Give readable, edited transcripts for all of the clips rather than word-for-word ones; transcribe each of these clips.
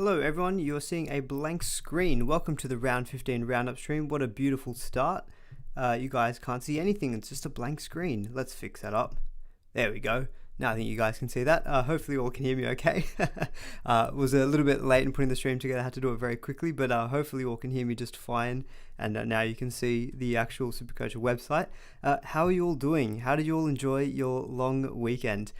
Hello everyone, you're seeing a blank screen. Welcome to the round 15 roundup stream. What a beautiful start. You guys can't see anything, it's just a blank screen. Let's fix that up. There we go. Now I think you guys can see that. Hopefully you all can hear me okay. Was a little bit late in putting the stream together, I had to do it very quickly, but hopefully you all can hear me just fine. And now you can see the actual SuperCoach website. How are you all doing? How did you all enjoy your long weekend?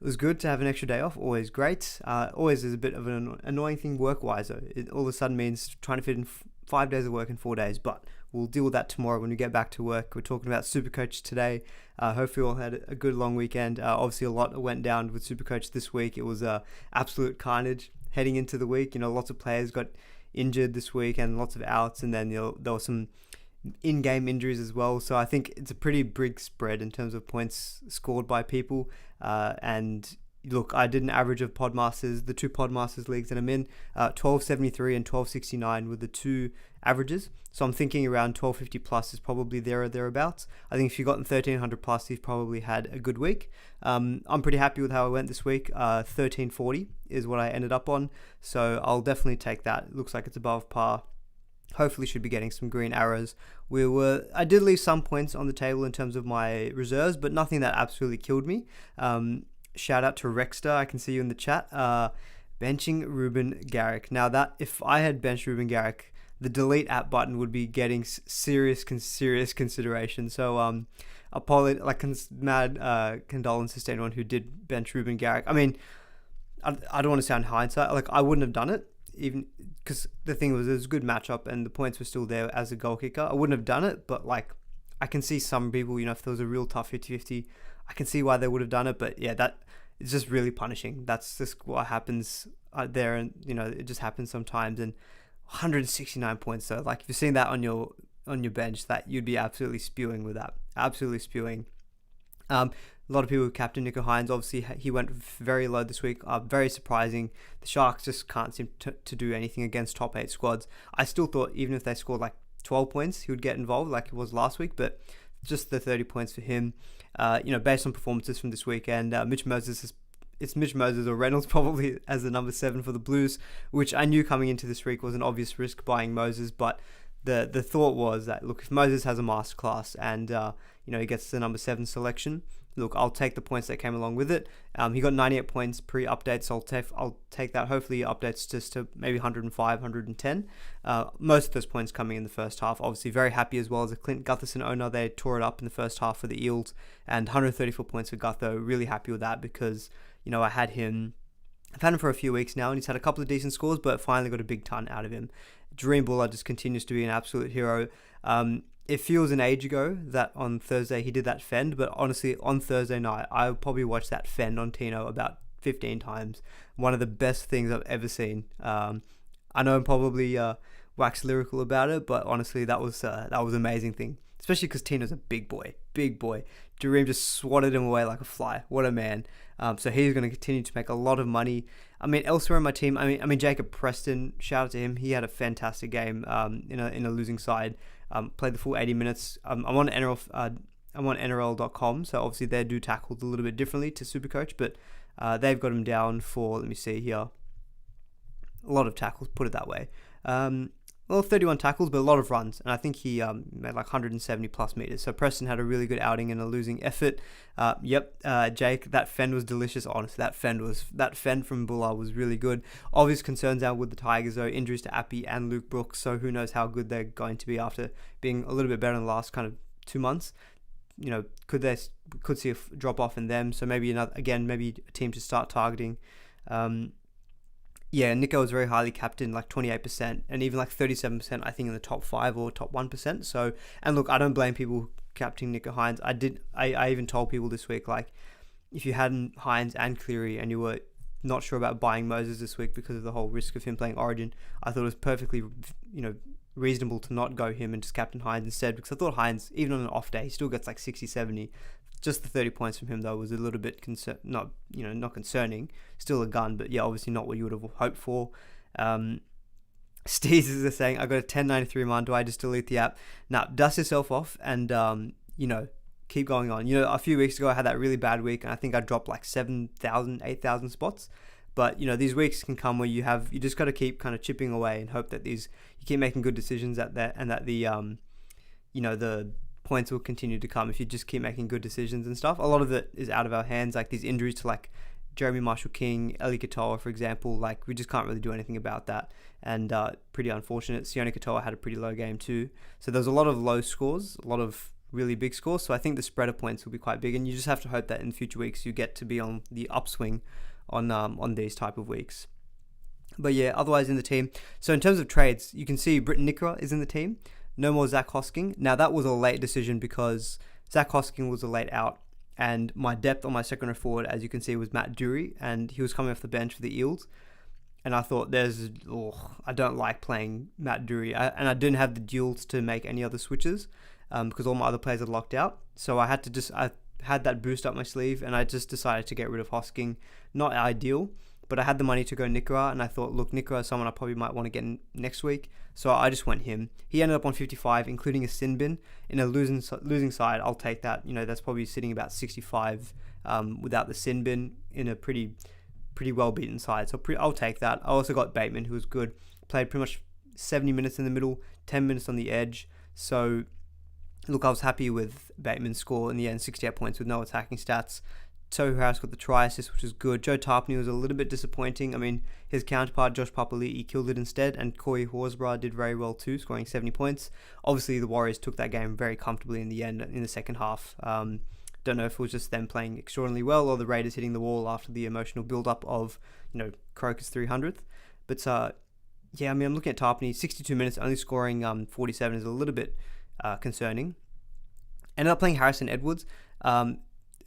It was good to have an extra day off, always great. Always is a bit of an annoying thing work-wise though. It all of a sudden means trying to fit in 5 days of work in 4 days, but we'll deal with that tomorrow when we get back to work. We're talking about SuperCoach today. Hopefully you all had a good long weekend. Obviously a lot went down with SuperCoach this week. It was absolute carnage heading into the week. Lots of players got injured this week and lots of outs, and then there were some in-game injuries as well, so I think it's a pretty big spread in terms of points scored by people. And look, I did an average of Podmasters, the two Podmasters leagues that I'm in, 1273 and 1269 were the two averages, so I'm thinking around 1250 plus is probably there or thereabouts. I think if you've gotten 1300 plus, you've probably had a good week. I'm pretty happy with how I went this week. 1340 is what I ended up on, so I'll definitely take that. It looks like it's above par. Hopefully should be getting some green arrows. I did leave some points on the table in terms of my reserves, but nothing that absolutely killed me. Shout out to Rexter, I can see you in the chat. Benching Ruben Garrick. Now that if I had benched Ruben Garrick, the delete app button would be getting serious consideration. So mad condolences to anyone who did bench Ruben Garrick. I mean, I don't want to sound hindsight, I wouldn't have done it, even because the thing was it was a good matchup and the points were still there as a goal kicker. I wouldn't have done it, but I can see some people, if there was a real tough 50-50, I can see why they would have done it. But yeah, that it's just really punishing. That's just what happens there, and it just happens sometimes. And 169 points, so if you're seeing that on your bench, that you'd be absolutely spewing with that, absolutely spewing. A lot of people with Captain Nico Hines, obviously he went very low this week. Very surprising. The Sharks just can't seem to do anything against top 8 squads. I still thought even if they scored 12 points, he would get involved like it was last week, but just the 30 points for him. Based on performances from this weekend, Mitch Moses or Reynolds probably as the number 7 for the Blues, which I knew coming into this week was an obvious risk buying Moses, but the thought was that, look, if Moses has a masterclass and he gets the number 7 selection, look, I'll take the points that came along with it. He got 98 points pre-update, so I'll take that. Hopefully he updates just to maybe 105, 110. Most of those points coming in the first half. Obviously very happy as well as a Clint Gutherson owner. They tore it up in the first half for the Eels, and 134 points for Gutho. Really happy with that because, I've had him for a few weeks now, and he's had a couple of decent scores, but finally got a big ton out of him. Dream Buller just continues to be an absolute hero. It feels an age ago that on Thursday he did that fend, but honestly, on Thursday night, I probably watched that fend on Tino about 15 times. One of the best things I've ever seen. I know I'm probably wax lyrical about it, but honestly, that was an amazing thing. Especially because Tino's a big boy. Dream just swatted him away like a fly. What a man. So he's going to continue to make a lot of money. I mean, elsewhere in my team, I mean Jacob Preston, shout out to him. He had a fantastic game in a losing side. Played the full 80 minutes. I'm on NRL.com, so obviously they do tackles a little bit differently to SuperCoach, but they've got him down for, let me see here, a lot of tackles, put it that way. 31 tackles, but a lot of runs, and I think he made 170 plus meters. So Preston had a really good outing in a losing effort. Jake, that fend was delicious. Honestly, that fend from Buller was really good. Obvious concerns out with the Tigers though, injuries to Appy and Luke Brooks. So who knows how good they're going to be after being a little bit better in the last kind of 2 months. Could see a drop off in them. So maybe maybe a team to start targeting. Nico was very highly captained, 28%, and even 37%, I think, in the top 5 or top 1%. So, and look, I don't blame people captaining Nico Hines. I even told people this week, if you had Hines and Cleary and you were not sure about buying Moses this week because of the whole risk of him playing Origin, I thought it was perfectly, reasonable to not go him and just captain Hines instead, because I thought Hines, even on an off day, he still gets 60, 70. Just the 30 points from him though was a little bit not concerning. Still a gun, but yeah, obviously not what you would have hoped for. Steez is saying, I got a 1093 man. Do I just delete the app? Now dust yourself off and keep going on. A few weeks ago I had that really bad week and I think I dropped 7,000, 8,000 spots. But, these weeks can come where you just got to keep kind of chipping away and hope that you keep making good decisions and that the points will continue to come if you just keep making good decisions and stuff. A lot of it is out of our hands, like these injuries to like Jeremy Marshall-King, Eli Katoa, for example. Like, we just can't really do anything about that, and pretty unfortunate. Sione Katoa had a pretty low game too. So there's a lot of low scores, a lot of really big scores. So I think the spread of points will be quite big, and you just have to hope that in future weeks you get to be on the upswing on these type of weeks. But yeah, otherwise in the team. So in terms of trades, you can see Britton Nickera is in the team. No more Zach Hosking. Now that was a late decision because Zach Hosking was a late out, and my depth on my second row forward, as you can see, was Matt Dury, and he was coming off the bench for the Eels. And I thought, I don't like playing Matt Dury, and I didn't have the duels to make any other switches because all my other players had locked out. So I had that boost up my sleeve, and I just decided to get rid of Hosking. Not ideal, but I had the money to go Nickera, and I thought, look, Nickera is someone I probably might want to get next week. So I just went him. He ended up on 55, including a sin bin. In a losing side, I'll take that. That's probably sitting about 65 without the sin bin in a pretty well beaten side. So I'll take that. I also got Bateman, who was good. Played pretty much 70 minutes in the middle, 10 minutes on the edge. So look, I was happy with Bateman's score in the end, 68 points with no attacking stats. Tohu Harris got the try assist, which was good. Joe Tarpany was a little bit disappointing. I mean, his counterpart, Josh Papali'i, killed it instead, and Corey Horsburgh did very well too, scoring 70 points. Obviously, the Warriors took that game very comfortably in the end, in the second half. Don't know if it was just them playing extraordinarily well or the Raiders hitting the wall after the emotional build-up of, Croker's 300th. But, I'm looking at Tarpany, 62 minutes, only scoring 47 is a little bit concerning. Ended up playing Harrison Edwards.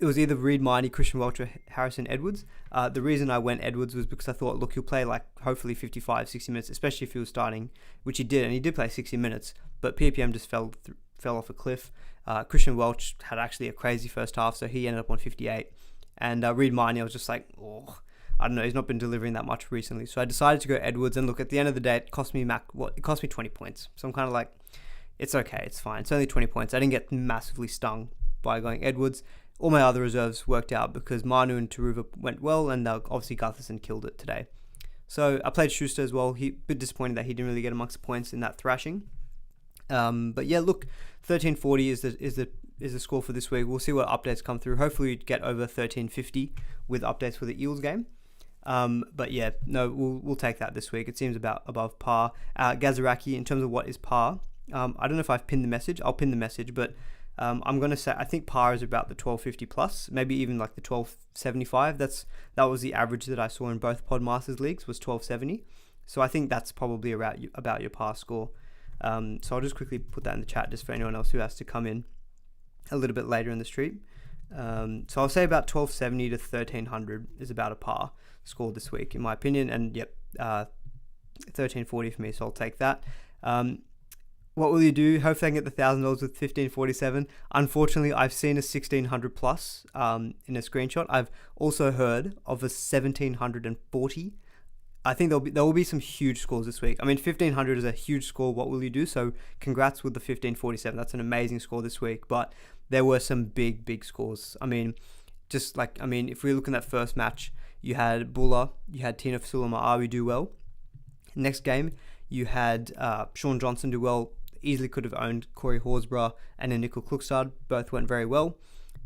It was either Reed Miney, Christian Welch, or Harrison Edwards. The reason I went Edwards was because I thought, look, he'll play like hopefully 55, 60 minutes, especially if he was starting, which he did, and he did play 60 minutes, but PPM just fell off a cliff. Christian Welch had actually a crazy first half, so he ended up on 58. And Reed Miney, I was just like, I don't know, he's not been delivering that much recently. So I decided to go Edwards, and look, at the end of the day, it cost me 20 points. So I'm kind of like, it's okay, it's fine. It's only 20 points. I didn't get massively stung by going Edwards. All my other reserves worked out because Manu and Taruva went well, and obviously Gutherson killed it today. So I played Schuster as well. He a bit disappointed that he didn't really get amongst the points in that thrashing. But yeah, look, 1340 is the score for this week. We'll see what updates come through. Hopefully we get over 1350 with updates for the Eels game. But yeah, no, we'll take that this week. It seems about above par. Gazaraki, in terms of what is par, I don't know if I've pinned the message. I'll pin the message, but I'm going to say I think par is about the 1250 plus, maybe even like the 1275. That was the average that I saw in both Podmasters leagues, was 1270. So I think that's probably about your par score. So I'll just quickly put that in the chat just for anyone else who has to come in a little bit later in the stream. So I'll say about 1270 to 1300 is about a par score this week, in my opinion. And yep, 1340 for me, so I'll take that. What will you do? Hopefully I can get the $1,000 with 1547. Unfortunately, I've seen a 1600 plus in a screenshot. I've also heard of a 1740. I think there will be some huge scores this week. I mean, 1500 is a huge score. What will you do? So congrats with the 1547. That's an amazing score this week. But there were some big scores. I mean, if we look in that first match, you had Bulla, you had Tina Fasulama-Awi do well. Next game, you had Sean Johnson do well. Easily could have owned Corey Horsburgh and a Nickel Klukstad. Both went very well.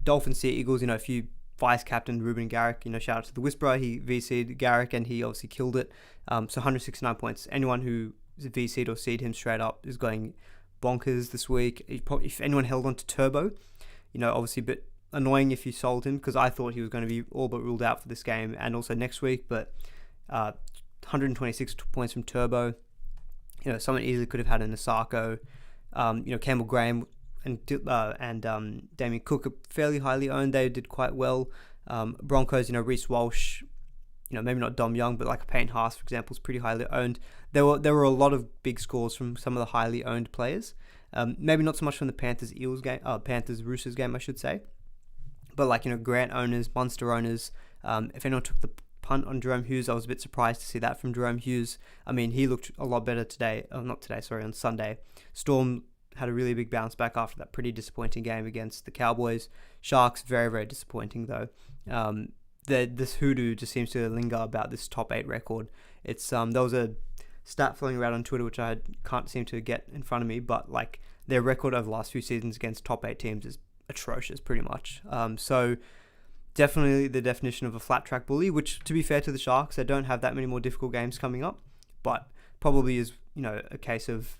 Dolphins, Sea Eagles, if you vice captain Ruben Garrick, shout out to the Whisperer. He VC'd Garrick and he obviously killed it. So 169 points. Anyone who VC'd or C'd him straight up is going bonkers this week. If anyone held on to Turbo, obviously a bit annoying if you sold him, because I thought he was going to be all but ruled out for this game and also next week. But 126 points from Turbo. Someone easily could have had an Asako. Campbell Graham and Damien Cook are fairly highly owned. They did quite well. Broncos, Reece Walsh, maybe not Dom Young, but like Payne Haas, for example, is pretty highly owned. There were a lot of big scores from some of the highly owned players. Maybe not so much from the Panthers Roosters game, I should say. But Grant owners, Munster owners. If anyone took the punt on Jerome Hughes, I was a bit surprised to see that from Jerome Hughes. I mean, he looked a lot better on Sunday. Storm had a really big bounce back after that pretty disappointing game against the Cowboys. Sharks, very, very disappointing though. this hoodoo just seems to linger about this top 8 record. It's there was a stat floating around on Twitter which I can't seem to get in front of me, but like their record over the last few seasons against top 8 teams is atrocious, pretty much. So definitely the definition of a flat track bully, which, to be fair to the Sharks, they don't have that many more difficult games coming up, but probably is, a case of,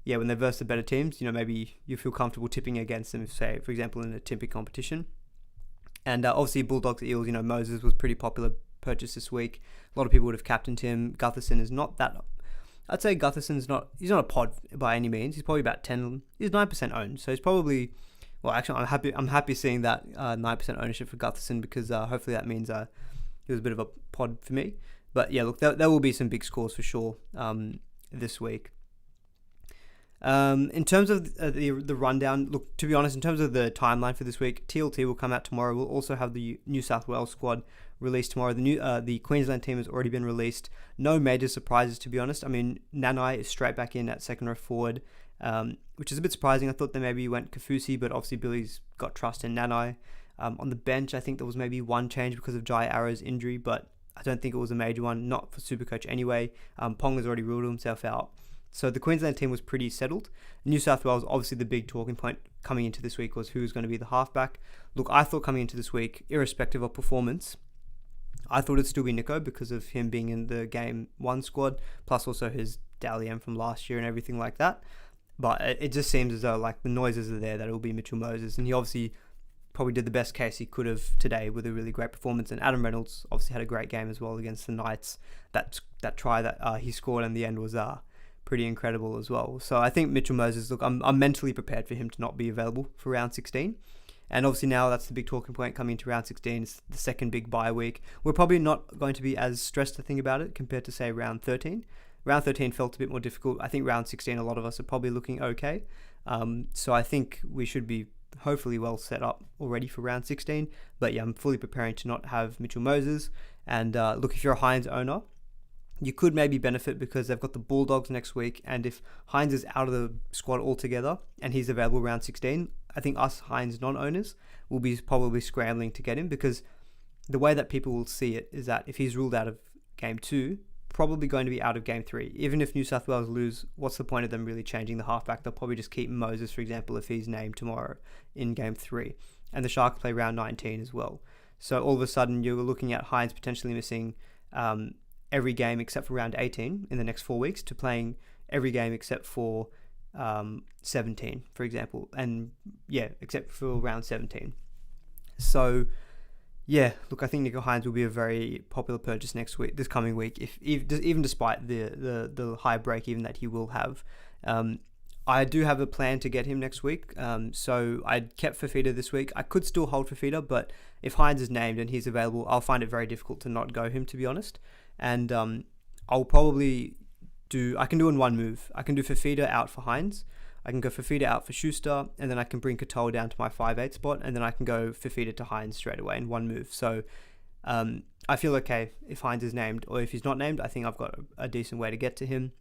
when they verse the better teams, maybe you feel comfortable tipping against them, say, for example, in a tipping competition. And obviously Bulldogs Eels, Moses was pretty popular purchase this week. A lot of people would have captained him. Gutherson is not that. I'd say Gutherson's he's not a pod by any means. He's probably about 10. He's 9% owned, so he's probably. Well, actually, I'm happy seeing that 9% ownership for Gutherson, because hopefully that means he was a bit of a pod for me. But yeah, look, there will be some big scores for sure this week. In terms of the rundown, look, to be honest, in terms of the timeline for this week, TLT will come out tomorrow. We'll also have the New South Wales squad released tomorrow. The Queensland team has already been released. No major surprises, to be honest. I mean, Nanai is straight back in at second row forward, which is a bit surprising. I thought they maybe went Kafusi, but obviously Billy's got trust in Nanai. On the bench, I think there was maybe one change because of Jai Arrow's injury, but I don't think it was a major one, not for Supercoach anyway. Pong has already ruled himself out. So the Queensland team was pretty settled. New South Wales, obviously the big talking point coming into this week was who's going to be the halfback. Look, I thought coming into this week, irrespective of performance, I thought it'd still be Nico because of him being in the Game 1 squad, plus also his Dally M from last year and everything like that. But it just seems as though like the noises are there that it will be Mitchell Moses, and he obviously probably did the best case he could have today with a really great performance. And Adam Reynolds obviously had a great game as well against the Knights. That try that he scored in the end was pretty incredible as well. So I think Mitchell Moses, look, I'm mentally prepared for him to not be available for round 16. And obviously now that's the big talking point coming into round 16. It's the second big bye week. We're probably not going to be as stressed to think about it compared to, say, round 13. Round 13 felt a bit more difficult. I think round 16, a lot of us are probably looking okay. So I think we should be hopefully well set up already for round 16. But yeah, I'm fully preparing to not have Mitchell Moses. And look, if you're a Hines owner, you could maybe benefit because they've got the Bulldogs next week. And if Hines is out of the squad altogether and he's available round 16, I think us Hines non-owners will be probably scrambling to get him, because the way that people will see it is that if he's ruled out of game 2, probably going to be out of game 3. Even if New South Wales lose, what's the point of them really changing the halfback? They'll probably just keep Moses, for example, if he's named tomorrow in game 3. And the Sharks play round 19 as well. So all of a sudden you're looking at Hines potentially missing every game except for round 18 in the next 4 weeks, to playing every game except for 17, for example. And yeah, except for round 17. So yeah, look, I think Nico Hines will be a very popular purchase this coming week, if even despite the high break even that he will have. I do have a plan to get him next week. So I kept Fafita this week. I could still hold Fafita, but if Hines is named and he's available, I'll find it very difficult to not go him, to be honest. And I'll probably I can do in one move. I can do Fafita out for Hines. I can go Fafita out for Schuster, and then I can bring Katoa down to my 5'8" spot, and then I can go Fafita to Hines straight away in one move. So I feel okay if Hines is named, or if he's not named, I think I've got a decent way to get to him.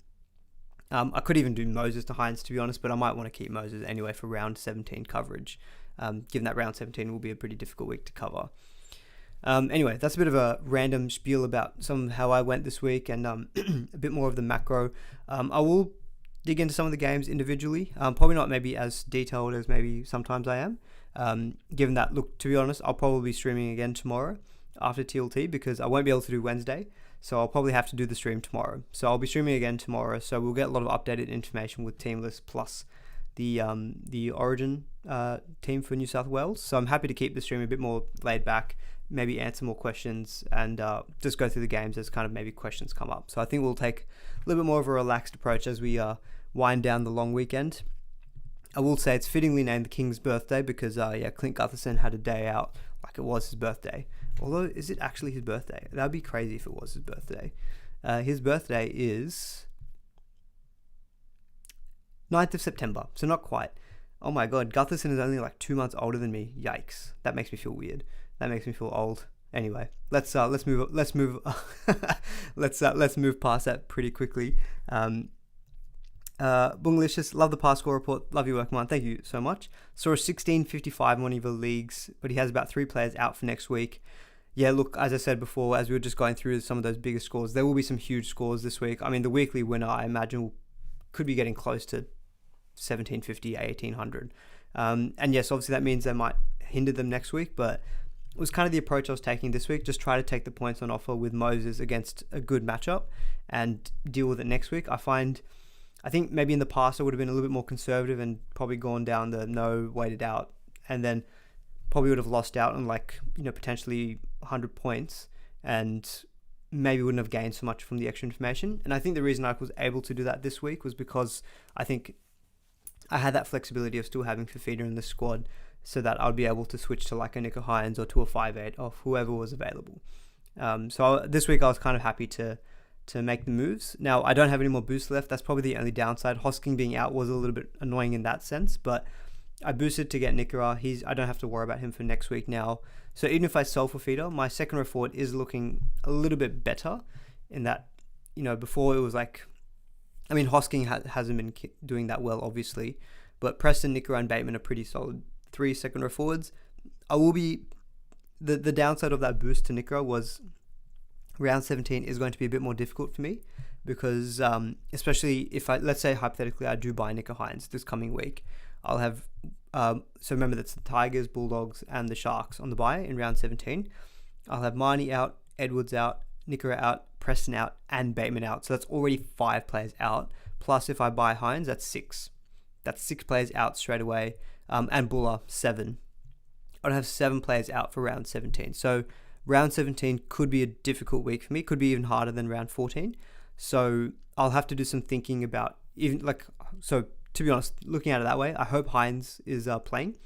I could even do Moses to Hines, to be honest, but I might want to keep Moses anyway for round 17 coverage, given that round 17 will be a pretty difficult week to cover. Anyway, that's a bit of a random spiel about how I went this week, and a bit more of the macro. I will dig into some of the games individually, probably not maybe as detailed as maybe sometimes I am, given that, look, to be honest, I'll probably be streaming again tomorrow after TLT, because I won't be able to do Wednesday, so I'll probably have to do the stream tomorrow. So I'll be streaming again tomorrow, so we'll get a lot of updated information with team lists plus the Origin team for New South Wales. So I'm happy to keep the stream a bit more laid back, maybe answer more questions, and just go through the games as kind of maybe questions come up. So I think we'll take a little bit more of a relaxed approach as we wind down the long weekend. I will say it's fittingly named the King's birthday because Clint Gutherson had a day out like it was his birthday. Although, is it actually his birthday? That would be crazy if it was his birthday. His birthday is 9th of September, so not quite. Oh my god, Gutherson is only like 2 months older than me. Yikes. That makes me feel weird. That makes me feel old. Anyway, let's move let's move past that pretty quickly. Bunglicious, love the past score report. Love your work, man. Thank you so much. Saw a 16.55 in one of the leagues, but he has about 3 players out for next week. Yeah, look, as I said before, as we were just going through some of those bigger scores, there will be some huge scores this week. I mean, the weekly winner, I imagine, could be getting close to 1750, 1800. And yes, obviously that means they might hinder them next week, but it was kind of the approach I was taking this week. Just try to take the points on offer with Moses against a good matchup and deal with it next week. I think maybe in the past I would have been a little bit more conservative and probably gone down the no weighted out, and then probably would have lost out on potentially 100 points and maybe wouldn't have gained so much from the extra information. And I think the reason I was able to do that this week was because I think I had that flexibility of still having Fafita in the squad, so that I'd be able to switch to like a Nico Hines or to a 5'8" of whoever was available. So this week I was kind of happy to make the moves. Now, I don't have any more boosts left. That's probably the only downside. Hosking being out was a little bit annoying in that sense, but I boosted to get Nikora. I don't have to worry about him for next week now. So even if I sell Fafita, my second row forward is looking a little bit better in that, before it was like, I mean, Hosking hasn't been doing that well, obviously, but Preston, Nikora, and Bateman are pretty solid 3 second row forwards. I will be the downside of that boost to Nikora was round 17 is going to be a bit more difficult for me because especially if let's say hypothetically I do buy Nico Hines this coming week, I'll have so remember that's the Tigers, Bulldogs, and the Sharks on the bye in round 17. I'll have Marnie out, Edwards out, Nikora out, Preston out, and Bateman out. So that's already 5 players out. Plus, if I buy Hines, that's 6. That's 6 players out straight away. And Buller, 7. I'd have 7 players out for round 17. So round 17 could be a difficult week for me. Could be even harder than round 14. So I'll have to do some thinking about to be honest, looking at it that way, I hope Hines is playing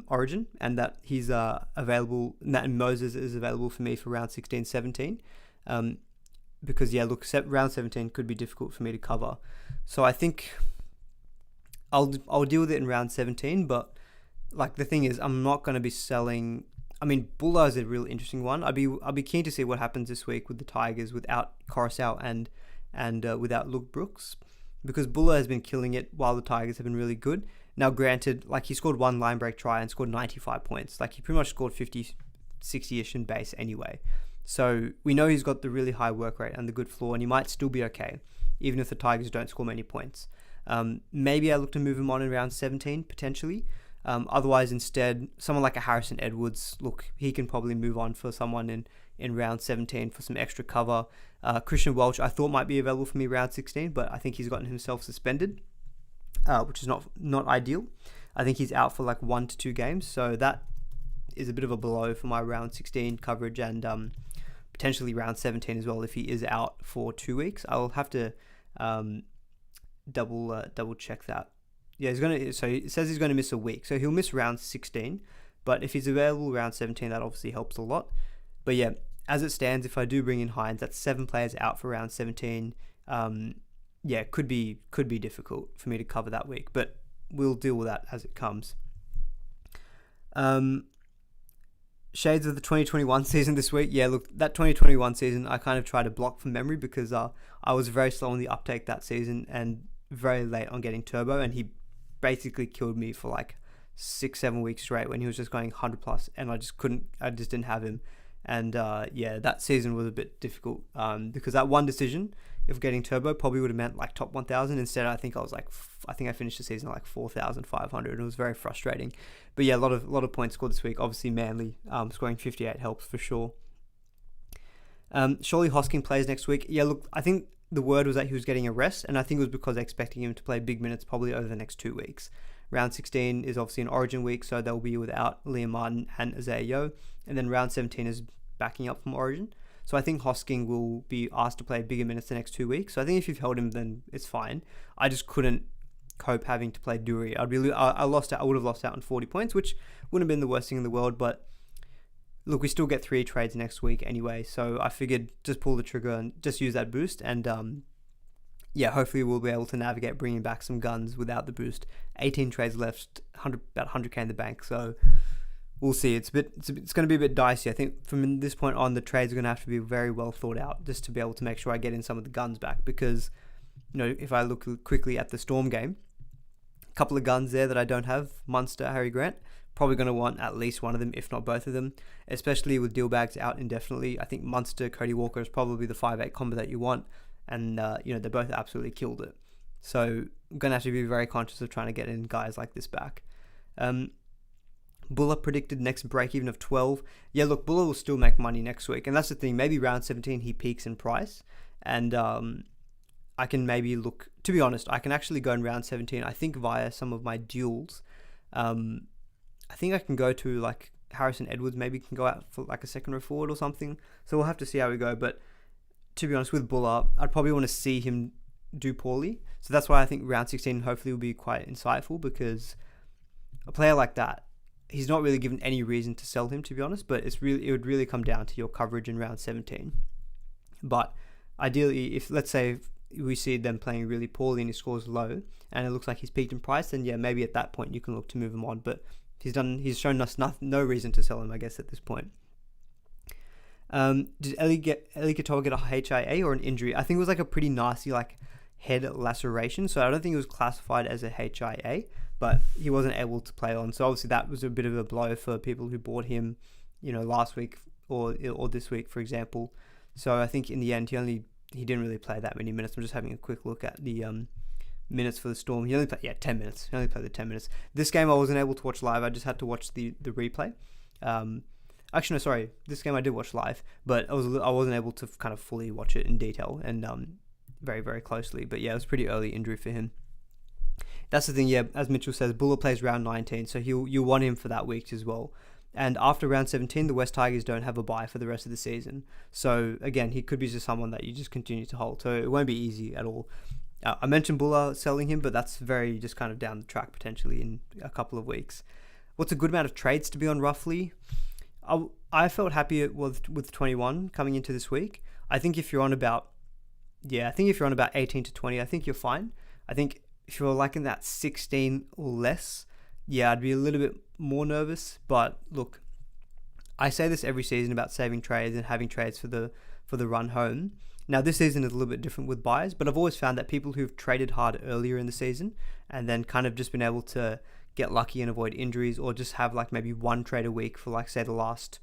Origin and that he's available, and Moses is available for me for round 16, 17. Because round 17 could be difficult for me to cover. So I think I'll deal with it in round 17, but the thing is, I'm not going to be selling. I mean, Bulla is a real interesting one. I'll be keen to see what happens this week with the Tigers without Coruscant and without Luke Brooks, because Bulla has been killing it while the Tigers have been really good. Now, granted, he scored 1 line break try and scored 95 points. He pretty much scored 50, 60-ish in base anyway. So we know he's got the really high work rate and the good floor, and he might still be okay, even if the Tigers don't score many points. Maybe I look to move him on in round 17, potentially. Otherwise, instead, someone like a Harrison Edwards, he can probably move on for someone in round 17 for some extra cover. Christian Welch, I thought might be available for me round 16, but I think he's gotten himself suspended, which is not ideal. I think he's out for 1 to 2 games, so that is a bit of a blow for my round 16 coverage and potentially round 17 as well if he is out for 2 weeks. I'll have to double check that. Yeah, so it says he's going to miss a week, so he'll miss round 16, but if he's available round 17, that obviously helps a lot. But yeah, as it stands, if I do bring in Hines, that's 7 players out for round 17. Could be difficult for me to cover that week, but we'll deal with that as it comes. Shades of the 2021 season this week. Yeah, look, that 2021 season, I kind of tried to block from memory because I was very slow on the uptake that season and very late on getting turbo, and he basically killed me for 6-7 weeks straight when he was just going 100 plus, and I just didn't have him. And that season was a bit difficult because that one decision of getting turbo probably would have meant top 1,000. Instead, I think I finished the season at 4,500. It was very frustrating. But yeah, a lot of points scored this week. Obviously, Manly scoring 58 helps for sure. Surely Hosking plays next week. Yeah, look, I think the word was that he was getting a rest, and I think it was because they're expecting him to play big minutes probably over the next 2 weeks. Round 16 is obviously an Origin week, so they'll be without Liam Martin and Isaiah Yeo. And then round 17 is backing up from Origin. So I think Hosking will be asked to play bigger minutes the next 2 weeks. So I think if you've held him, then it's fine. I just couldn't cope having to play Dury. I would have lost out on 40 points, which wouldn't have been the worst thing in the world. But look, we still get 3 trades next week anyway. So I figured just pull the trigger and just use that boost. And hopefully we'll be able to navigate bringing back some guns without the boost. 18 trades left, about 100k in the bank. So we'll see. It's going to be a bit dicey. I think from this point on, the trades are going to have to be very well thought out just to be able to make sure I get in some of the guns back. Because, if I look quickly at the Storm game, a couple of guns there that I don't have, Munster, Harry Grant, probably going to want at least one of them, if not both of them, especially with Dealbags out indefinitely. I think Munster, Cody Walker is probably the 5'8 combo that you want, and they both absolutely killed it. So I'm going to have to be very conscious of trying to get in guys like this back. Buller predicted next break even of 12. Yeah, look, Buller will still make money next week, and that's the thing. Maybe round 17 he peaks in price, and I can maybe look. To be honest, I can actually go in round 17. I think via some of my duels. I think I can go to like Harrison Edwards. Maybe can go out for like a second row forward or something. So we'll have to see how we go. But to be honest, with Buller, I'd probably want to see him do poorly. So that's why I think round 16 hopefully will be quite insightful, because a player like that, he's not really given any reason to sell him, to be honest, but it would really come down to your coverage in round 17. But ideally, if let's say we see them playing really poorly and he scores low and it looks like he's peaked in price, then yeah, maybe at that point you can look to move him on. But he's shown us no reason to sell him, I guess, at this point. Did Eli Katoa get a HIA or an injury? I think it was like a pretty nasty like head laceration, so I don't think it was classified as a HIA, but he wasn't able to play on. So obviously that was a bit of a blow for people who bought him, last week or this week, for example. So I think in the end he didn't really play that many minutes. I'm just having a quick look at the minutes for the Storm. He only played 10 minutes. He only played the 10 minutes. This game I wasn't able to watch live. I just had to watch the replay. Actually, no, sorry. This game I did watch live, but I wasn't able to kind of fully watch it in detail and very, very closely. But yeah, it was pretty early injury for him. That's the thing, yeah, as Mitchell says, Buller plays round 19, so you'll want him for that week as well. And after round 17, the West Tigers don't have a bye for the rest of the season. So again, he could be just someone that you just continue to hold. So it won't be easy at all. I mentioned Buller selling him, but that's very just kind of down the track potentially in a couple of weeks. What's a good amount of trades to be on roughly? I felt happy with 21 coming into this week. I think if you're on about 18 to 20, I think you're fine. I think if you're like in that 16 or less, yeah, I'd be a little bit more nervous. But look, I say this every season about saving trades and having trades for the run home. Now this season is a little bit different with buys, but I've always found that people who've traded hard earlier in the season and then kind of just been able to get lucky and avoid injuries, or just have like maybe one trade a week for like say the last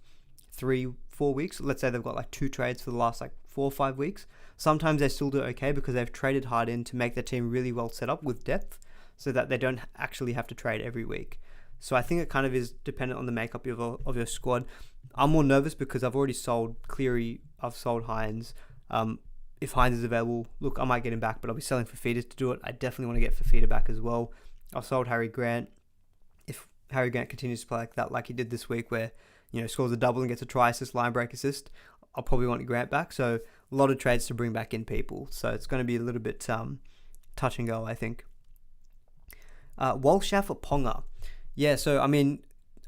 3-4 weeks. Let's say they've got like 2 trades for the last like 4 or 5 weeks. Sometimes they still do okay because they've traded hard in to make their team really well set up with depth, so that they don't actually have to trade every week. So I think it kind of is dependent on the makeup of your squad. I'm more nervous because I've already sold Cleary, I've sold Hines. If Hines is available, look, I might get him back, but I'll be selling Fafita to do it. I definitely want to get Fafita back as well. I've sold Harry Grant. If Harry Grant continues to play like that, like he did this week, where scores a double and gets a try assist, line break assist, I'll probably want Grant back. So a lot of trades to bring back in people. So it's going to be a little bit touch and go, I think. Walshaff or Ponga? Yeah, so I mean,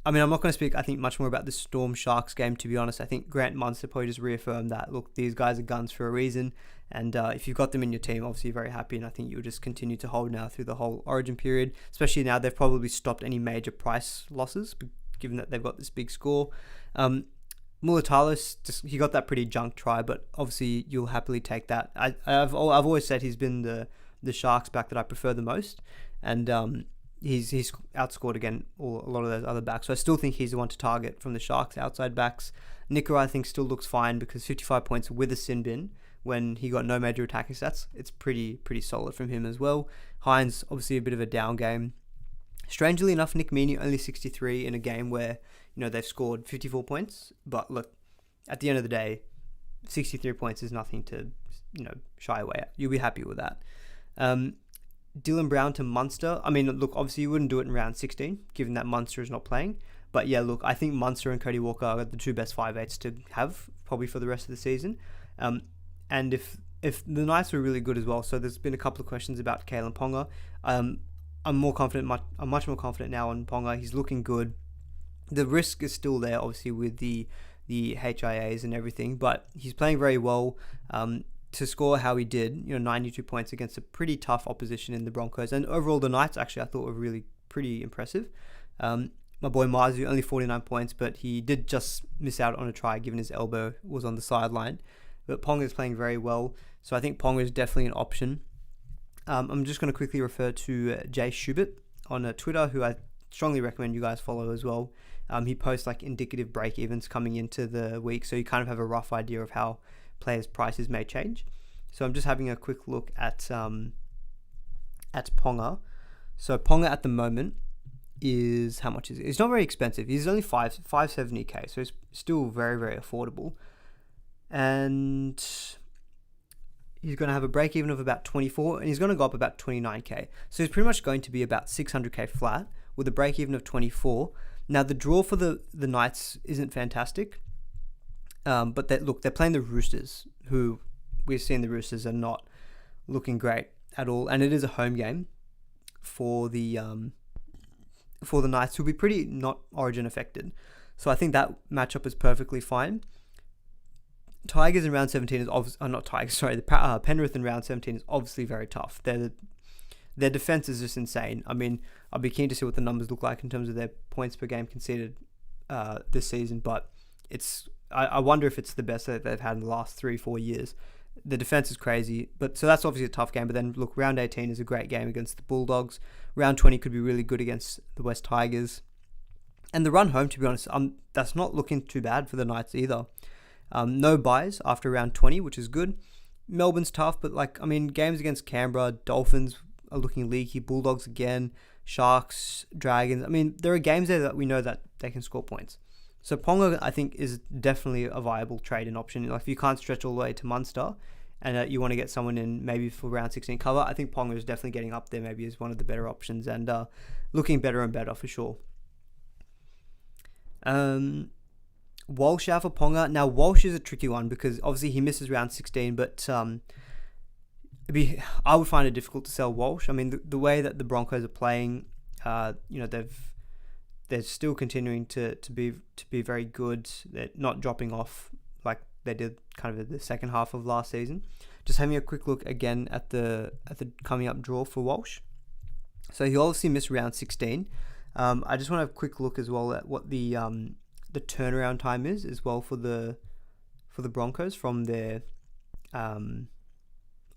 I'm not going to speak, I think, much more about the Storm Sharks game, to be honest. I think Grant and Munster probably just reaffirmed that, look, these guys are guns for a reason. And if you've got them in your team, obviously you're very happy. And I think you'll just continue to hold now through the whole Origin period, especially now they've probably stopped any major price losses, given that they've got this big score. Mulitalos, he got that pretty junk try, but obviously you'll happily take that. I've always said he's been the Sharks back that I prefer the most. And he's outscored again a lot of those other backs. So I still think he's the one to target from the Sharks outside backs. Nicker, I think, still looks fine because 55 points with a sin bin when he got no major attacking stats. It's pretty solid from him as well. Hines, obviously a bit of a down game. Strangely enough, Nick Meaney only 63 in a game where they've scored 54 points. But look, at the end of the day, 63 points is nothing to shy away at. You'll be happy with that. Dylan Brown to Munster. I mean, look, obviously you wouldn't do it in round 16, given that Munster is not playing. But yeah, look, I think Munster and Cody Walker are the 2 best 5'8s to have, probably for the rest of the season. And if the Knights were really good as well, so there's been a couple of questions about Kalen Ponga. I'm much more confident now on Ponga. He's looking good. The risk is still there, obviously, with the HIAs and everything, but he's playing very well. To score how he did, 92 points against a pretty tough opposition in the Broncos. And overall, the Knights actually I thought were really pretty impressive. My boy Marzu, only 49 points, but he did just miss out on a try given his elbow was on the sideline. But Ponga is playing very well, so I think Ponga is definitely an option. I'm just going to quickly refer to Jay Schubert on Twitter, who I strongly recommend you guys follow as well. He posts like indicative break evens coming into the week, so you kind of have a rough idea of how players' prices may change. So I'm just having a quick look at Ponga. So Ponga at the moment is, how much is it? It's not very expensive. He's only 570k, so it's still very, very affordable. And he's going to have a break even of about 24, and he's going to go up about 29k. So he's pretty much going to be about 600k flat with a break even of 24. Now the draw for the Knights isn't fantastic, but they're playing the Roosters, who we've seen the Roosters are not looking great at all, and it is a home game for the Knights, who'll be pretty not Origin affected. So I think that matchup is perfectly fine. Tigers in round 17 is obviously not Tigers. Sorry, the Penrith in round 17 is obviously very tough. Their defense is just insane. I mean, I'll be keen to see what the numbers look like in terms of their points per game conceded this season, but I wonder if it's the best that they've had in the last 3-4 years. The defense is crazy, so that's obviously a tough game. But then look, round 18 is a great game against the Bulldogs. Round 20 could be really good against the West Tigers, and the run home, to be honest, that's not looking too bad for the Knights either. No buys after round 20, which is good. Melbourne's tough, but games against Canberra, Dolphins are looking leaky, Bulldogs again, Sharks, Dragons. There are games there that we know that they can score points. So Ponga, I think, is definitely a viable trade and option. Like, if you can't stretch all the way to Munster and you want to get someone in maybe for round 16 cover, I think Ponga is definitely getting up there maybe as one of the better options and looking better and better for sure. Walsh out for Ponga. Now, Walsh is a tricky one because obviously he misses round 16, but I would find it difficult to sell Walsh. The way that the Broncos are playing, they're still continuing to be very good. They're not dropping off like they did kind of in the second half of last season. Just having a quick look again at the coming up draw for Walsh. So he obviously missed round 16. I just want to have a quick look as well at what the turnaround time is as well for the Broncos from their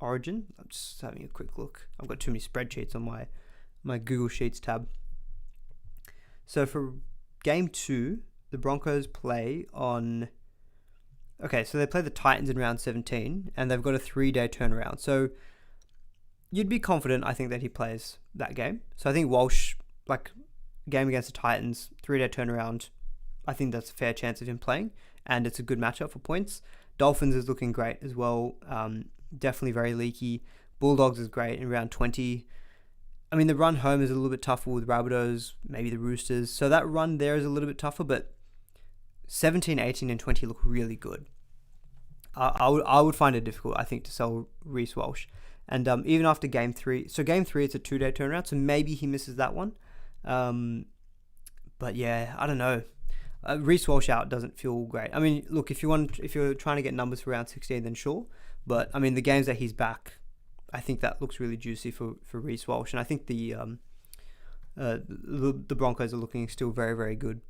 Origin. I'm just having a quick look. I've got too many spreadsheets on my Google Sheets tab. So for game 2, the Broncos play on... Okay, so they play the Titans in round 17, and they've got a 3-day turnaround. So you'd be confident, I think, that he plays that game. So I think Walsh, game against the Titans, 3-day turnaround, I think that's a fair chance of him playing, and it's a good matchup for points. Dolphins is looking great as well. Definitely very leaky. Bulldogs is great in round 20. The run home is a little bit tougher with Rabbitohs, maybe the Roosters. So that run there is a little bit tougher, but 17, 18, and 20 look really good. I would find it difficult, I think, to sell Reece Walsh. And even after game 3, so game 3, it's a 2-day turnaround, so maybe he misses that one. But yeah, I don't know. Reece Walsh out doesn't feel great. Look, if you're trying to get numbers for round 16, then sure. But the games that he's back, I think that looks really juicy for Reece Walsh, and I think the Broncos are looking still very, very good.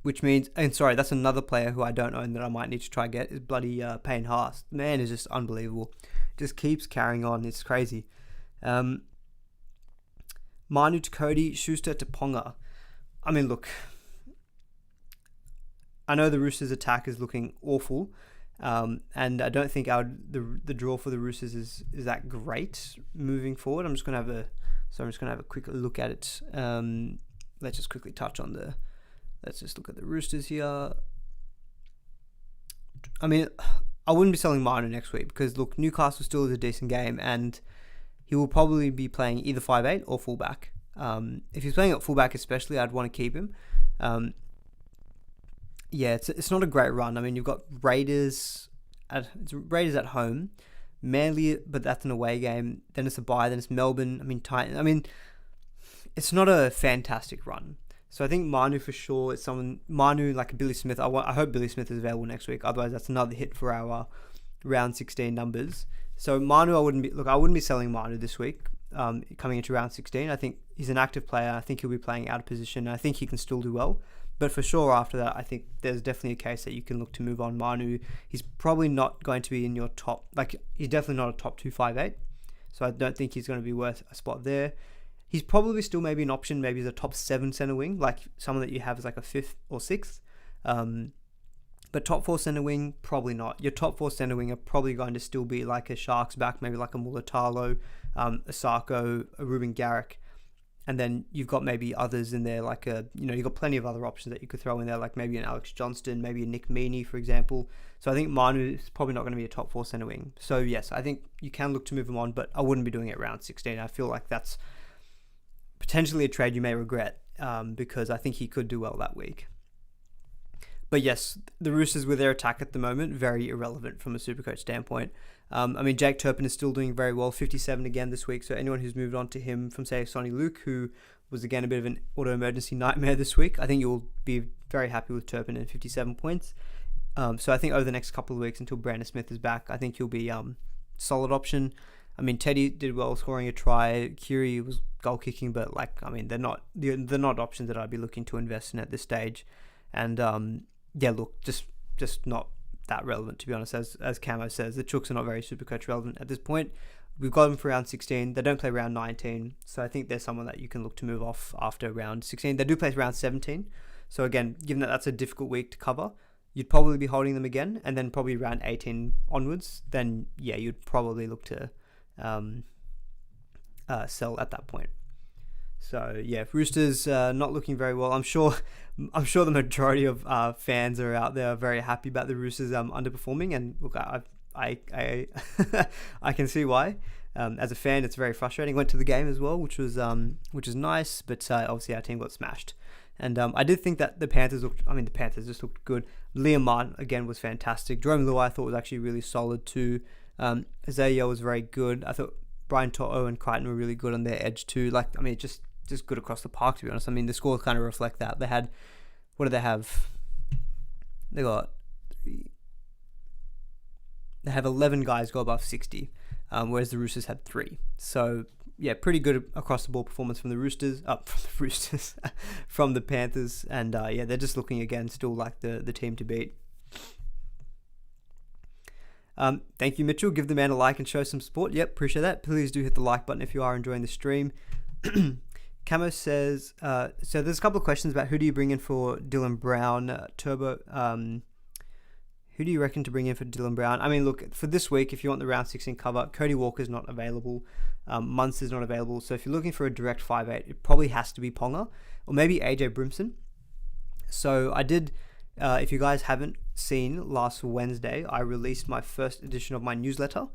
Which means, and sorry, that's another player who I don't own that I might need to try get is bloody Payne Haas. The man is just unbelievable. Just keeps carrying on. It's crazy. Manu to Cody, Schuster to Ponga. Look, I know the Roosters' attack is looking awful. And I don't think the draw for the Roosters is that great moving forward. I'm just gonna have a quick look at it. Let's just quickly touch on let's just look at the Roosters here. I wouldn't be selling Manu next week because look, Newcastle still is a decent game and he will probably be playing either 5'8" or fullback. If he's playing at fullback especially, I'd want to keep him. Yeah, it's not a great run. You've got Raiders at home, Manly, but that's an away game. Then it's a bye. Then it's Melbourne. Titans. It's not a fantastic run. So I think Manu for sure is someone. Manu like Billy Smith. I hope Billy Smith is available next week. Otherwise, that's another hit for our round 16 numbers. So Manu, I wouldn't be selling Manu this week. Coming into round 16, I think he's an active player. I think he'll be playing out of position. I think he can still do well. But for sure, after that, I think there's definitely a case that you can look to move on Manu. He's probably not going to be in your top, he's definitely not a top 258. So I don't think he's going to be worth a spot there. He's probably still maybe an option, maybe as a top 7 centre wing, like someone that you have as like a 5th or 6th. But top 4 centre wing, probably not. Your top 4 centre wing are probably going to still be like a Sharks back, maybe like a Mulatalo, a Sarko, a Ruben Garrick. And then you've got maybe others in there, like you've got plenty of other options that you could throw in there, like maybe an Alex Johnston, maybe a Nick Meaney, for example. So I think Manu is probably not going to be a top 4 centre wing. So yes, I think you can look to move him on, but I wouldn't be doing it round 16. I feel like that's potentially a trade you may regret, because I think he could do well that week. But yes, the Roosters with their attack at the moment, very irrelevant from a Supercoach standpoint. Jake Turpin is still doing very well, 57 again this week. So anyone who's moved on to him from, say, Sonny Luke, who was again a bit of an auto-emergency nightmare this week, I think you'll be very happy with Turpin and 57 points. So I think over the next couple of weeks until Brandon Smith is back, I think he'll be solid option. Teddy did well scoring a try. Curie was goal kicking, but they're not options that I'd be looking to invest in at this stage. And just not that relevant, to be honest. As Camo says, the Chooks are not very Supercoach relevant at this point. We've got them for round 16. They don't play round 19, so I think there's someone that you can look to move off after round 16. They do play round 17, so again, given that that's a difficult week to cover, you'd probably be holding them again, and then probably round 18 onwards, then yeah, you'd probably look to sell at that point. So yeah, Roosters not looking very well. I'm sure the majority of fans are out there are very happy about the Roosters underperforming, and look, I I can see why. As a fan, it's very frustrating. Went to the game as well, which was nice, but obviously our team got smashed. And I did think that the Panthers just looked good. Liam Martin again was fantastic. Jerome Luai I thought was actually really solid too. Isaiah was very good. I thought Brian To'o and Crichton were really good on their edge too. Just good across the park, to be honest. The scores kind of reflect that. They had, what did they have? They have 11 guys go above 60, whereas the Roosters had 3. So yeah, pretty good across the ball performance from the Roosters, from the Panthers, and they're just looking again still like the team to beat. Thank you, Mitchell. Give the man a like and show some support. Yep, appreciate that. Please do hit the like button if you are enjoying the stream. Camo says, so there's a couple of questions about who do you bring in for Dylan Brown, Turbo. Who do you reckon to bring in for Dylan Brown? Look, for this week, if you want the round 16 cover, Cody Walker's not available. Munster's not available. So if you're looking for a direct 5'8", it probably has to be Ponga or maybe AJ Brimson. So I did, if you guys haven't seen, last Wednesday, I released my first edition of my newsletter,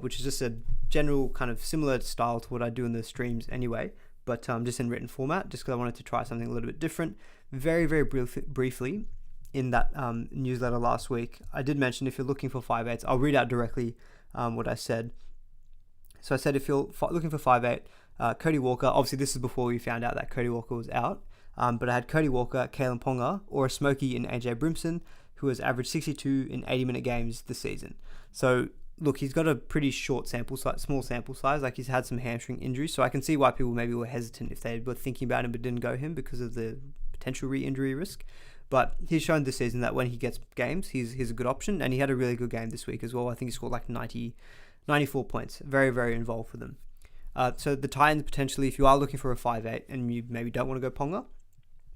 which is just a general kind of similar style to what I do in the streams anyway, but just in written format, just because I wanted to try something a little bit different. Very, very briefly, in that newsletter last week, I did mention if you're looking for 5'8", I'll read out directly what I said. So I said if you're looking for 5'8", Cody Walker, obviously this is before we found out that Cody Walker was out, but I had Cody Walker, Kalen Ponga, or a Smokey in AJ Brimson, who has averaged 62 in 80-minute games this season. So look, he's got a pretty short sample size, small sample size. He's had some hamstring injuries, so I can see why people maybe were hesitant if they were thinking about him but didn't go him because of the potential re-injury risk. But he's shown this season that when he gets games, he's a good option, and he had a really good game this week as well. I think he scored 94 points. Very, very involved for them. So the Titans, potentially, if you are looking for a 5'8", and you maybe don't want to go Ponga,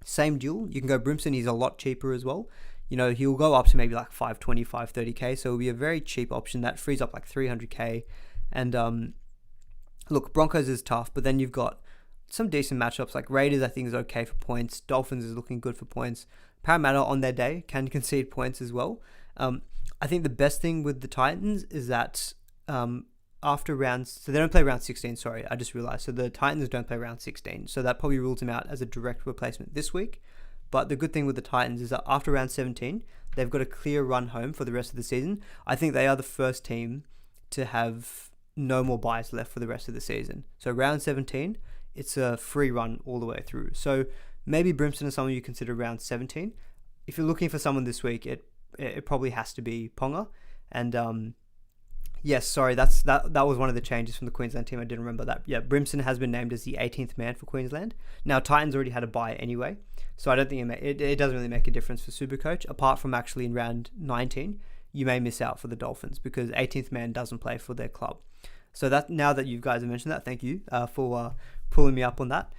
same deal. You can go Brimson. He's a lot cheaper as well. He'll go up to maybe 520, 530k, so it'll be a very cheap option that frees up 300k. And look, Broncos is tough, but then you've got some decent matchups. Raiders, I think, is okay for points. Dolphins is looking good for points. Parramatta on their day can concede points as well. I think the best thing with the Titans is that after rounds, so they don't play round 16, sorry, I just realized. So the Titans don't play round 16, so that probably rules them out as a direct replacement this week. But the good thing with the Titans is that after round 17, they've got a clear run home for the rest of the season. I think they are the first team to have no more buys left for the rest of the season. So round 17, it's a free run all the way through. So maybe Brimson is someone you consider round 17. If you're looking for someone this week, it probably has to be Ponga. And yes, sorry, that was one of the changes from the Queensland team. I didn't remember that. Yeah, Brimson has been named as the 18th man for Queensland. Now, Titans already had a bye anyway, so I don't think it doesn't really make a difference for Supercoach. Apart from actually in round 19, you may miss out for the Dolphins because 18th man doesn't play for their club. So that now that you guys have mentioned that, thank you for pulling me up on that.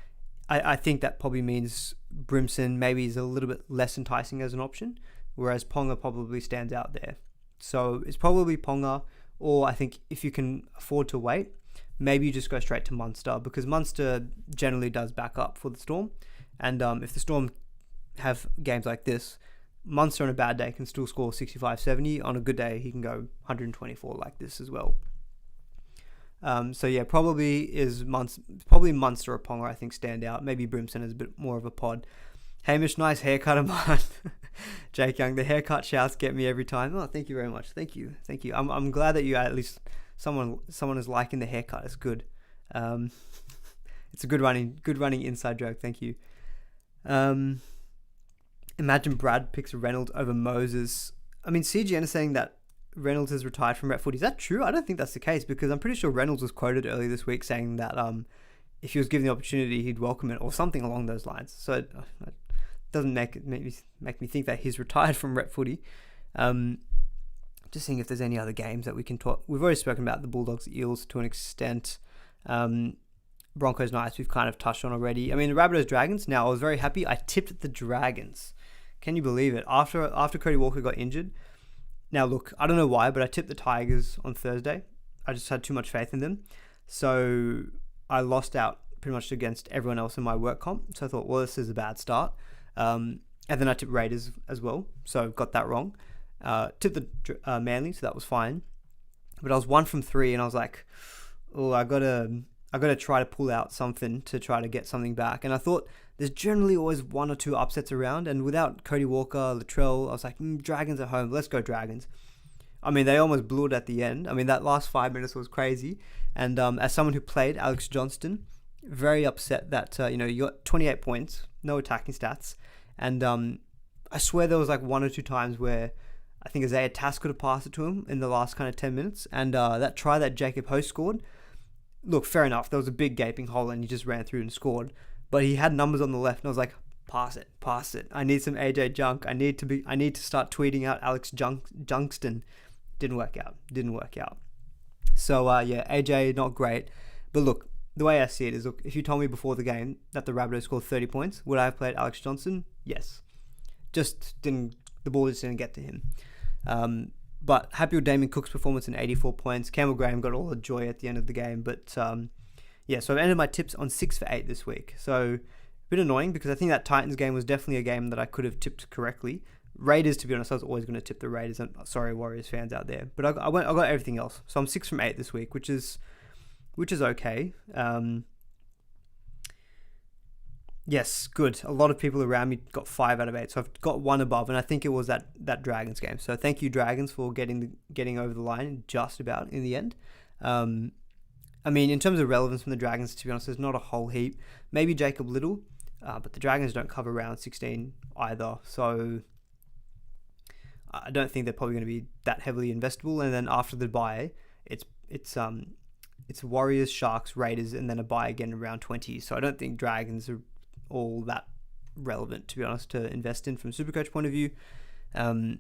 I think that probably means Brimson maybe is a little bit less enticing as an option, whereas Ponga probably stands out there. So it's probably Ponga, or I think if you can afford to wait, maybe you just go straight to Munster, because Munster generally does back up for the Storm. And if the Storm have games like this, Munster on a bad day can still score 65, 70. On a good day, he can go 124 like this as well. So yeah, probably Munster or Ponga, I think, stand out. Maybe Brimson is a bit more of a pod. Hamish, nice haircut of mine. Jake Young, the haircut shouts get me every time. Oh, thank you very much. Thank you. I'm glad that you at least someone is liking the haircut. It's good. It's a good running inside joke. Thank you. Imagine Brad picks Reynolds over Moses. I mean, CGN is saying that Reynolds has retired from rep footy. Is that true? I don't think that's the case, because I'm pretty sure Reynolds was quoted earlier this week saying that if he was given the opportunity, he'd welcome it, or something along those lines. So it doesn't make me think that he's retired from rep footy. Just seeing if there's any other games that we can talk. We've already spoken about the Bulldogs Eels to an extent. Broncos Knights we've kind of touched on already. I mean, the Rabbitohs Dragons. Now, I was very happy. I tipped the Dragons. Can you believe it? After Cody Walker got injured. Now, look, I don't know why, but I tipped the Tigers on Thursday. I just had too much faith in them. So I lost out pretty much against everyone else in my work comp. So I thought, well, this is a bad start. And then I tipped Raiders as well. So got that wrong. Tipped the Manly, so that was fine. But I was 1 from 3, and I was like, oh, I gotta try to pull out something to try to get something back. And I thought there's generally always 1 or 2 upsets around, and without Cody Walker, Latrell, I was like, Dragons at home, let's go Dragons. I mean, they almost blew it at the end. I mean, that last 5 minutes was crazy. And as someone who played Alex Johnston, very upset that you got 28 points, no attacking stats, and I swear there was like 1 or 2 times where I think Isaiah Tass could have passed it to him in the last kind of 10 minutes, and that try that Jacob Host scored. Look, fair enough. There was a big gaping hole and he just ran through and scored. But he had numbers on the left, and I was like, pass it. I need some AJ Junk. I need to start tweeting out Alex Junkston. Didn't work out. So yeah, AJ not great. But look, the way I see it is, look, if you told me before the game that the Rabbitohs scored 30 points, would I have played Alex Johnson? Yes. The ball just didn't get to him. But happy with Damien Cook's performance in 84 points. Campbell Graham got all the joy at the end of the game. But yeah, so I've ended my tips on 6 for 8 this week. So a bit annoying, because I think that Titans game was definitely a game that I could have tipped correctly. Raiders, to be honest, I was always going to tip the Raiders. And sorry, Warriors fans out there. But I got everything else. So I'm 6 from 8 this week, which is okay. Yes, good. A lot of people around me got 5 out of 8, so I've got 1 above, and I think it was that Dragons game. So thank you, Dragons, for getting over the line just about in the end. I mean, in terms of relevance from the Dragons, to be honest, there's not a whole heap. Maybe Jacob Little, but the Dragons don't cover round 16 either, so I don't think they're probably going to be that heavily investable. And then after the bye, it's Warriors, Sharks, Raiders, and then a bye again in round 20. So I don't think Dragons are all that relevant, to be honest, to invest in from SuperCoach point of view. From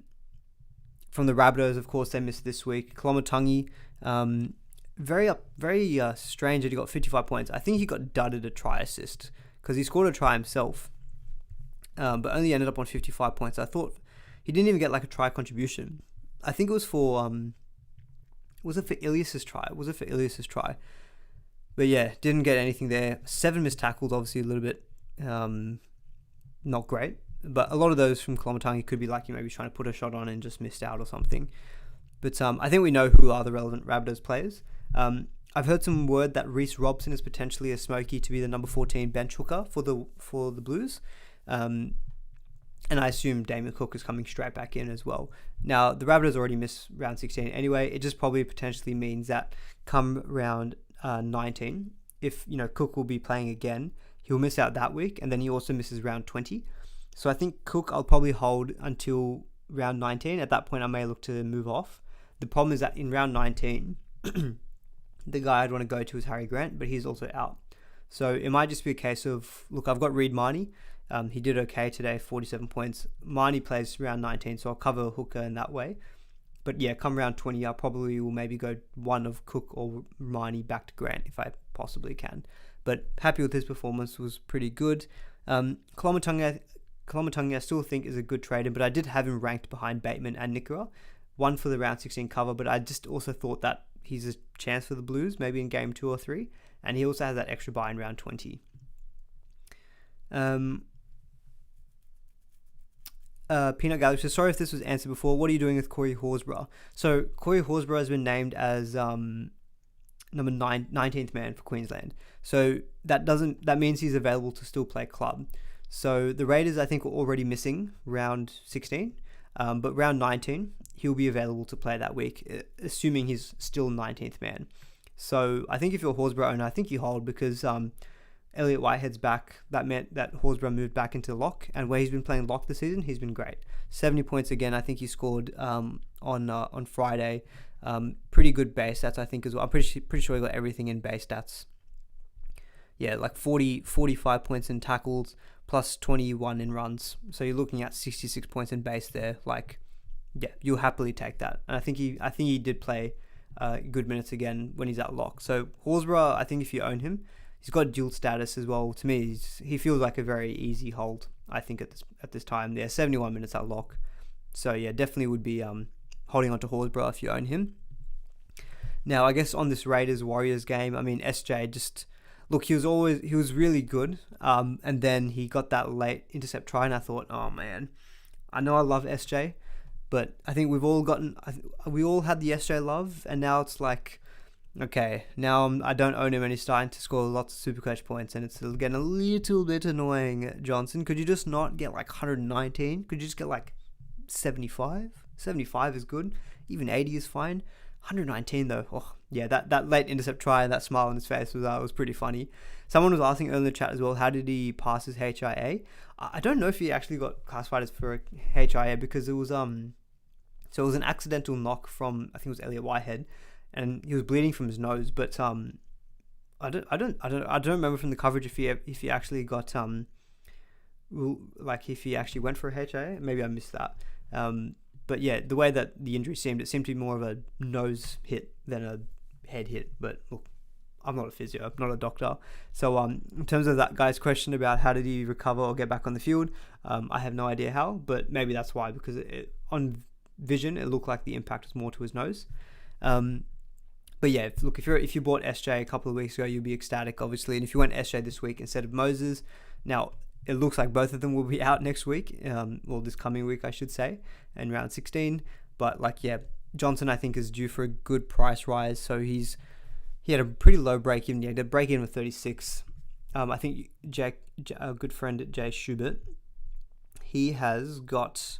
the Rabbitohs, of course, they missed this week. Kolomatangi, very strange that he got 55 points. I think he got dudded a try assist because he scored a try himself, but only ended up on 55 points. I thought he didn't even get like a try contribution. I think it was for was it for Ilias's try? But yeah, didn't get anything there. 7 missed tackles, obviously a little bit not great, but a lot of those from Kolomatangi could be like you maybe trying to put a shot on and just missed out or something. But I think we know who are the relevant Rabbitohs players. I've heard some word that Reece Robson is potentially a smoky to be the number 14 bench hooker for the Blues. And I assume Damien Cook is coming straight back in as well. Now, the Rabbitohs already missed round 16 anyway. It just probably potentially means that come round 19, if Cook will be playing again, he'll miss out that week, and then he also misses round 20. So I think Cook I'll probably hold until round 19. At that point, I may look to move off. The problem is that in round 19, the guy I'd want to go to is Harry Grant, but he's also out. So it might just be a case of, look, I've got Reid Marnie. He did okay today, 47 points. Marnie plays round 19, so I'll cover hooker in that way. But yeah, come round 20, I probably will maybe go one of Cook or Marnie back to Grant if I possibly can. but happy with his performance, was pretty good. Kolomatangi I still think is a good trader, but I did have him ranked behind Bateman and Nikora. One for the round 16 cover, but I just also thought that he's a chance for the Blues, maybe in game 2 or 3, and he also has that extra buy in round 20. Peanut Gallery says, sorry if this was answered before. What are you doing with Corey Horsburgh? So Corey Horsburgh has been named as number 19th man for Queensland. So that means he's available to still play club. So the Raiders, I think, were already missing round 16, but round 19 he'll be available to play that week, assuming he's still 19th man. So I think if you're a Horsburgh owner, I think you hold, because Elliot Whitehead's back. That meant that Horsburgh moved back into lock, and where he's been playing lock this season, he's been great. 70 points again. I think he scored on Friday. Pretty good base stats, I think, as well. I'm pretty sure he got everything in base stats. Yeah, like 45 points in tackles, plus 21 in runs. So you're looking at 66 points in base there. Like, yeah, you'll happily take that. And I think he did play good minutes again when he's at lock. So Horsburgh, I think if you own him, he's got dual status as well. To me, he feels like a very easy hold, I think, at this time. Yeah, 71 minutes at lock. So yeah, definitely would be holding on to Horsburgh if you own him. Now, I guess on this Raiders-Warriors game, I mean, SJ just... Look, he was really good, and then he got that late intercept try, and I thought, oh man, I know I love SJ, but I think we all had the SJ love, and now it's like, okay, now I don't own him, and he's starting to score lots of SuperCoach points, and it's getting a little bit annoying. Johnson, could you just not get like 119? Could you just get like 75? 75 is good. Even 80 is fine. 119 though. Oh yeah, that late intercept try and that smile on his face was pretty funny. Someone was asking earlier in the chat as well, how did he pass his HIA? I don't know if he actually got classified as for a HIA, because it was an accidental knock from, I think it was Elliot Whitehead, and he was bleeding from his nose. But I don't remember from the coverage if he actually got if he actually went for a HIA. Maybe I missed that. But yeah, the way that the injury seemed, it seemed to be more of a nose hit than a head hit. But look, I'm not a physio, I'm not a doctor. So in terms of that guy's question about how did he recover or get back on the field, I have no idea how, but maybe that's why, because on vision, it looked like the impact was more to his nose. But yeah, look, if you bought SJ a couple of weeks ago, you'll be ecstatic, obviously. And if you went SJ this week instead of Moses, now it looks like both of them will be out next week, this coming week, I should say, in round 16. But like, yeah, Johnson, I think, is due for a good price rise. So he had a pretty low break even. Yeah, the break even of 36. I think a good friend at Jay Schubert, he has got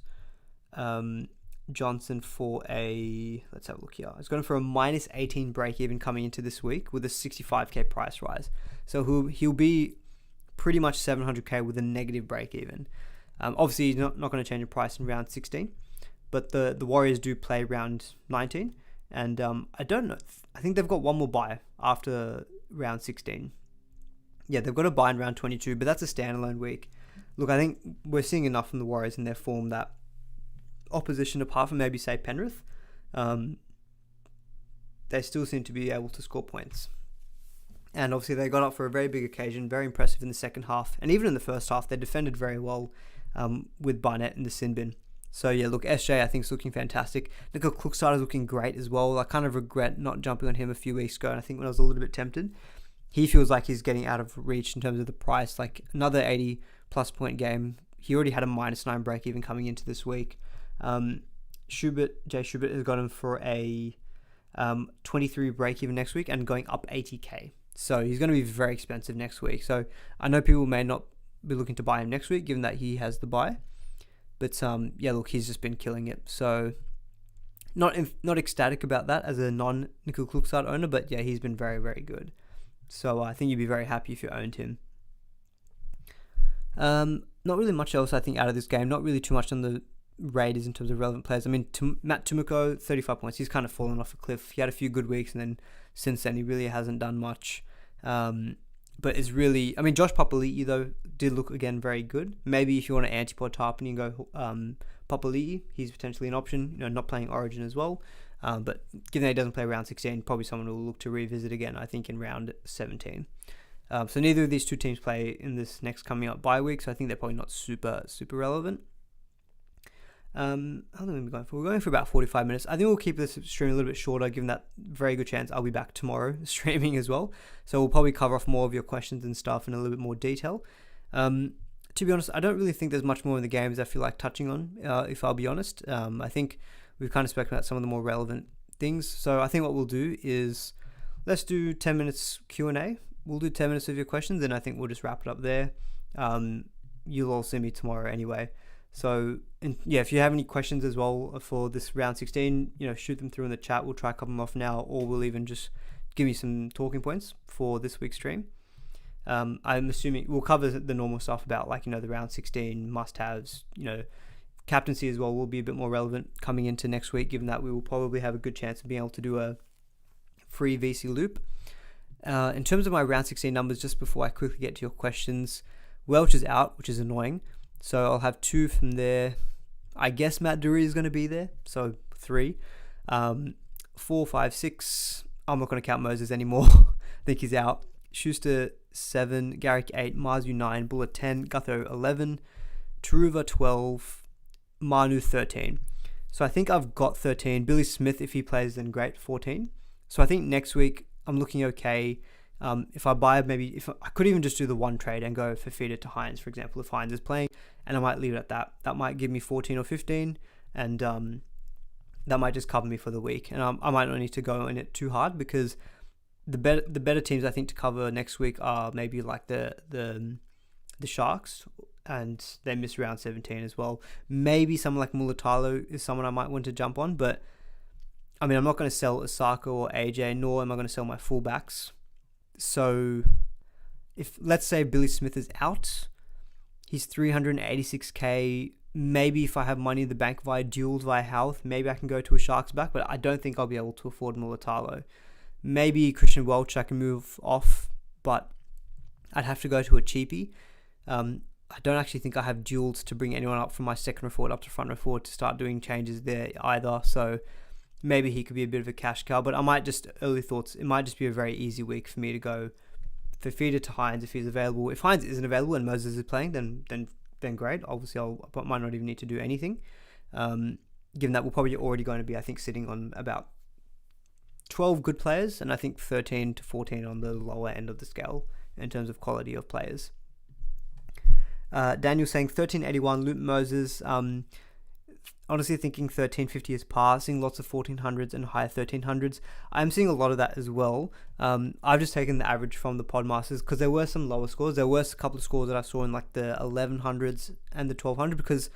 Johnson for let's have a look here. He's going for a minus 18 break even coming into this week with a 65k price rise. So he'll be pretty much 700k with a negative break even. Obviously, he's not going to change the price in round 16, but the Warriors do play round 19, and I don't know. I think they've got one more bye after round 16. Yeah, they've got a bye in round 22, but that's a standalone week. Look, I think we're seeing enough from the Warriors in their form that opposition, apart from maybe say Penrith, they still seem to be able to score points. And obviously they got up for a very big occasion, very impressive in the second half. And even in the first half, they defended very well with Barnett in the sin bin. So yeah, look, SJ I think is looking fantastic. Nico Klukstad is looking great as well. I kind of regret not jumping on him a few weeks ago. And I think when I was a little bit tempted, he feels like he's getting out of reach in terms of the price. Like another 80 plus point game. He already had a -9 break even coming into this week. Jay Schubert has got him for a 23 break even next week and going up 80k. So he's going to be very expensive next week. So I know people may not be looking to buy him next week, given that he has the buy. But yeah, look, he's just been killing it. So not ecstatic about that as a non-Nickel Klukstad owner, but yeah, he's been very, very good. So I think you'd be very happy if you owned him. Not really much else, I think, out of this game. Not really too much on the Raiders in terms of relevant players. I mean, Matt Tumiko, 35 points. He's kind of fallen off a cliff. He had a few good weeks, and then since then, he really hasn't done much. But it's really... I mean, Josh Papali'i, though, did look, again, very good. Maybe if you want an antipod type and you go Papali'i, he's potentially an option. Not playing Origin as well. But given that he doesn't play round 16, probably someone will look to revisit again, I think, in round 17. So neither of these two teams play in this next coming up bye week, so I think they're probably not super relevant. How long are we going for? We're going for about 45 minutes. I think we'll keep this stream a little bit shorter, given that very good chance I'll be back tomorrow streaming as well. So we'll probably cover off more of your questions and stuff in a little bit more detail. To be honest, I don't really think there's much more in the games I feel like touching on, if I'll be honest. I think we've kind of spoken about some of the more relevant things. So I think what we'll do is, let's do 10 minutes Q&A. We'll do 10 minutes of your questions, and I think we'll just wrap it up there. You'll all see me tomorrow anyway. So, if you have any questions as well for this round 16, shoot them through in the chat. We'll try to cover them off now, or we'll even just give you some talking points for this week's stream. I'm assuming we'll cover the normal stuff about the round 16 must-haves, captaincy as well will be a bit more relevant coming into next week, given that we will probably have a good chance of being able to do a free VC loop. In terms of my round 16 numbers, just before I quickly get to your questions, Welch is out, which is annoying. So I'll have 2 from there. I guess Matt Dury is going to be there, so 3. 4, 5, 6. I'm not going to count Moses anymore. I think he's out. Schuster 7, Garrick 8, Marzu 9, Buller 10, Gutho 11, Taruva 12, Manu 13. So I think I've got 13. Billy Smith, if he plays, then great, 14. So I think next week I'm looking okay. If I buy, if I could even just do the one trade and go for Fifita to Hines, for example, if Hines is playing, and I might leave it at that. That might give me 14 or 15, and that might just cover me for the week. And I might not need to go in it too hard, because the better teams I think to cover next week are maybe like the Sharks, and they miss round 17 as well. Maybe someone like Mulatalo is someone I might want to jump on, but I mean, I'm not going to sell Osaka or AJ, nor am I going to sell my fullbacks. So if, let's say, Billy Smith is out, he's 386k. Maybe if I have money in the bank via duels, via health, maybe I can go to a Sharks back, but I don't think I'll be able to afford Mulatalo. Maybe Christian Welch I can move off, but I'd have to go to a cheapie. I don't actually think I have duels to bring anyone up from my second row forward up to front row forward to start doing changes there either, so maybe he could be a bit of a cash cow, but I might just, early thoughts, it might just be a very easy week for me to go for Fifita to Hines if he's available. If Hines isn't available and Moses is playing, then great. Obviously, I might not even need to do anything, given that we're probably already going to be, I think, sitting on about 12 good players, and I think 13 to 14 on the lower end of the scale in terms of quality of players. Daniel saying 1381, Luke Moses. Honestly thinking 1350 is passing, lots of 1400s and higher 1300s. I'm seeing a lot of that as well. I've just taken the average from the Podmasters, because there were some lower scores. There were a couple of scores that I saw in like the 1100s and the 1200, because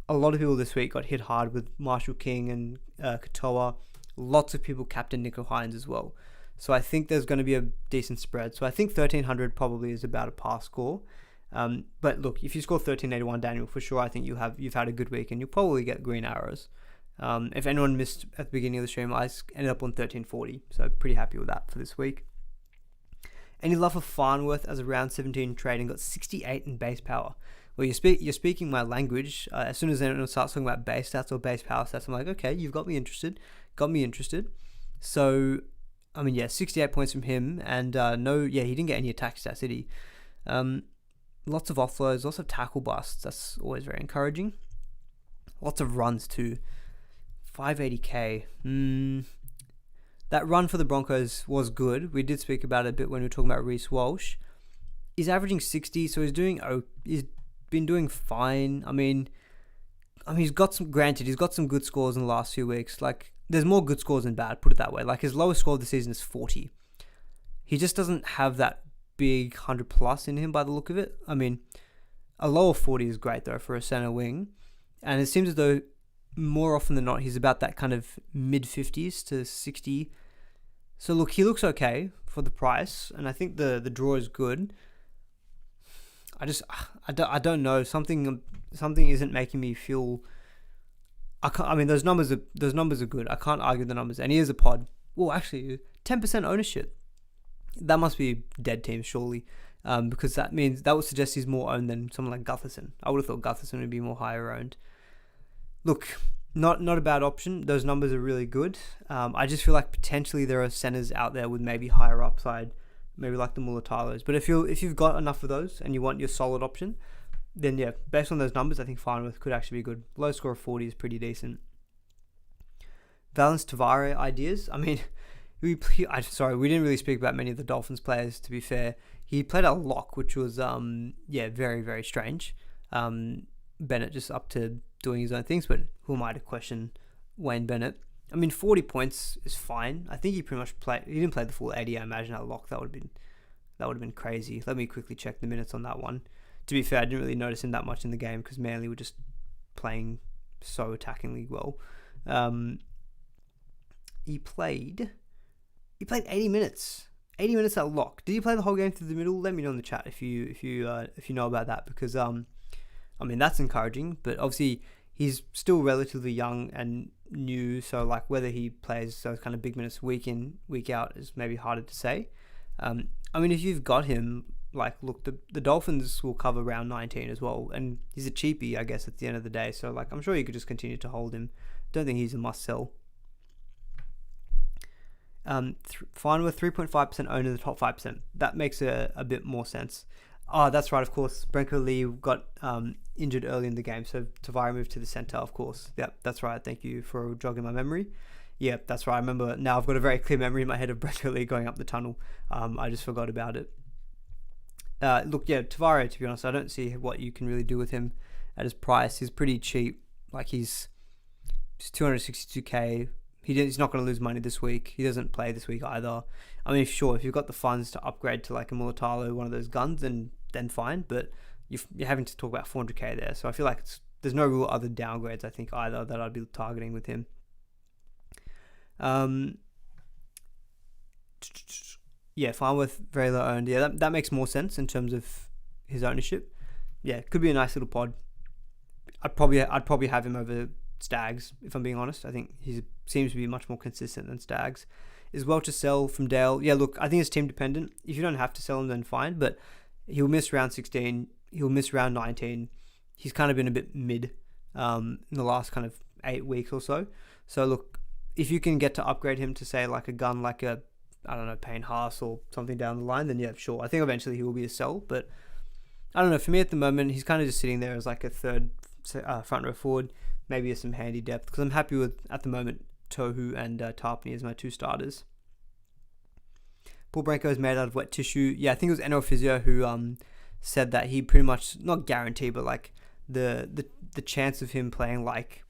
a lot of people this week got hit hard with Marshall King and Katoa. Lots of people captained Nico Hines as well. So I think there's going to be a decent spread. So I think 1300 probably is about a pass score. But look, if you score 1381, Daniel, for sure, I think you've had a good week, and you'll probably get green arrows. If anyone missed at the beginning of the stream, I ended up on 1340, so pretty happy with that for this week. Any love for Farnworth as a round 17 trade, and got 68 in base power. Well, you're speaking my language. As soon as anyone starts talking about base stats or base power stats, I'm like, okay, you've got me interested. So, I mean, yeah, 68 points from him, and he didn't get any attack stats, did he? Lots of offloads, lots of tackle busts. That's always very encouraging. Lots of runs too. 580k. That run for the Broncos was good. We did speak about it a bit when we were talking about Reece Walsh. He's averaging 60, so he's been doing fine. I mean, he's got some good scores in the last few weeks. Like, there's more good scores than bad, put it that way. Like, his lowest score of the season is 40. He just doesn't have that big 100 plus in him by the look of it. I mean, a lower 40 is great though for a center wing, and it seems as though more often than not he's about that kind of mid 50s to 60. So look, he looks okay for the price, and I think the draw is good. I don't know, something isn't making me feel. I mean, those numbers are good. I can't argue the numbers, and he is a pod. Well, actually, 10% ownership. That must be dead teams, surely, because that would suggest he's more owned than someone like Gutherson. I would have thought Gutherson would be more higher owned. Look, not a bad option. Those numbers are really good. I just feel like potentially there are centers out there with maybe higher upside, maybe like the Mulatalos. But if you've got enough of those and you want your solid option, then yeah, based on those numbers, I think Farnworth could actually be good. Low score of 40 is pretty decent. Valence Tavare ideas. I mean, we didn't really speak about many of the Dolphins players, to be fair. He played a lock, which was very, very strange. Bennett just up to doing his own things, but who am I to question Wayne Bennett? I mean, 40 points is fine. I think he pretty much played. He didn't play the full 80. I imagine at lock that would have been crazy. Let me quickly check the minutes on that one. To be fair, I didn't really notice him that much in the game because Manly were just playing so attackingly well. He played 80 minutes. 80 minutes at lock. Did he play the whole game through the middle? Let me know in the chat if you know about that, because I mean, that's encouraging, but obviously he's still relatively young and new, so like whether he plays those kind of big minutes week in, week out is maybe harder to say. I mean, if you've got him, like, look, the Dolphins will cover round 19 as well, and he's a cheapie, I guess, at the end of the day, so like I'm sure you could just continue to hold him. Don't think he's a must sell. Fine with 3.5% owned in the top 5%. That makes a bit more sense. Oh, that's right, of course. Brenko Lee got injured early in the game, so Tavare moved to the centre, of course. Yeah, that's right. Thank you for jogging my memory. Yeah, that's right. I remember now. I've got a very clear memory in my head of Brenko Lee going up the tunnel. I just forgot about it. Look, yeah, Tavare, to be honest, I don't see what you can really do with him at his price. He's pretty cheap. Like, he's 262k. He's not going to lose money this week. He doesn't play this week either. I mean, sure, if you've got the funds to upgrade to like a Mulatalo, one of those guns, then fine. But you're having to talk about 400k there. So I feel like there's no real other downgrades, I think, either that I'd be targeting with him. Yeah, Farnworth, very low owned. Yeah, that makes more sense in terms of his ownership. Yeah, could be a nice little pod. I'd probably have him over Stags, if I'm being honest. I think he seems to be much more consistent than Stags. Is well to sell from Dale. Yeah, look, I think it's team dependent. If you don't have to sell him, then fine. But he'll miss round 16. He'll miss round 19. He's kind of been a bit mid in the last kind of 8 weeks or so. So look, if you can get to upgrade him to say like a gun, like a, I don't know, Payne Haas or something down the line, then yeah, sure. I think eventually he will be a sell. But I don't know. For me at the moment, he's kind of just sitting there as like a third front row forward. Maybe some handy depth, because I'm happy with, at the moment, Tohu and Tarpany as my 2 starters. Paul Branco is made out of wet tissue. Yeah, I think it was NRL Physio who said that he pretty much, not guarantee, but like the chance of him playing, like,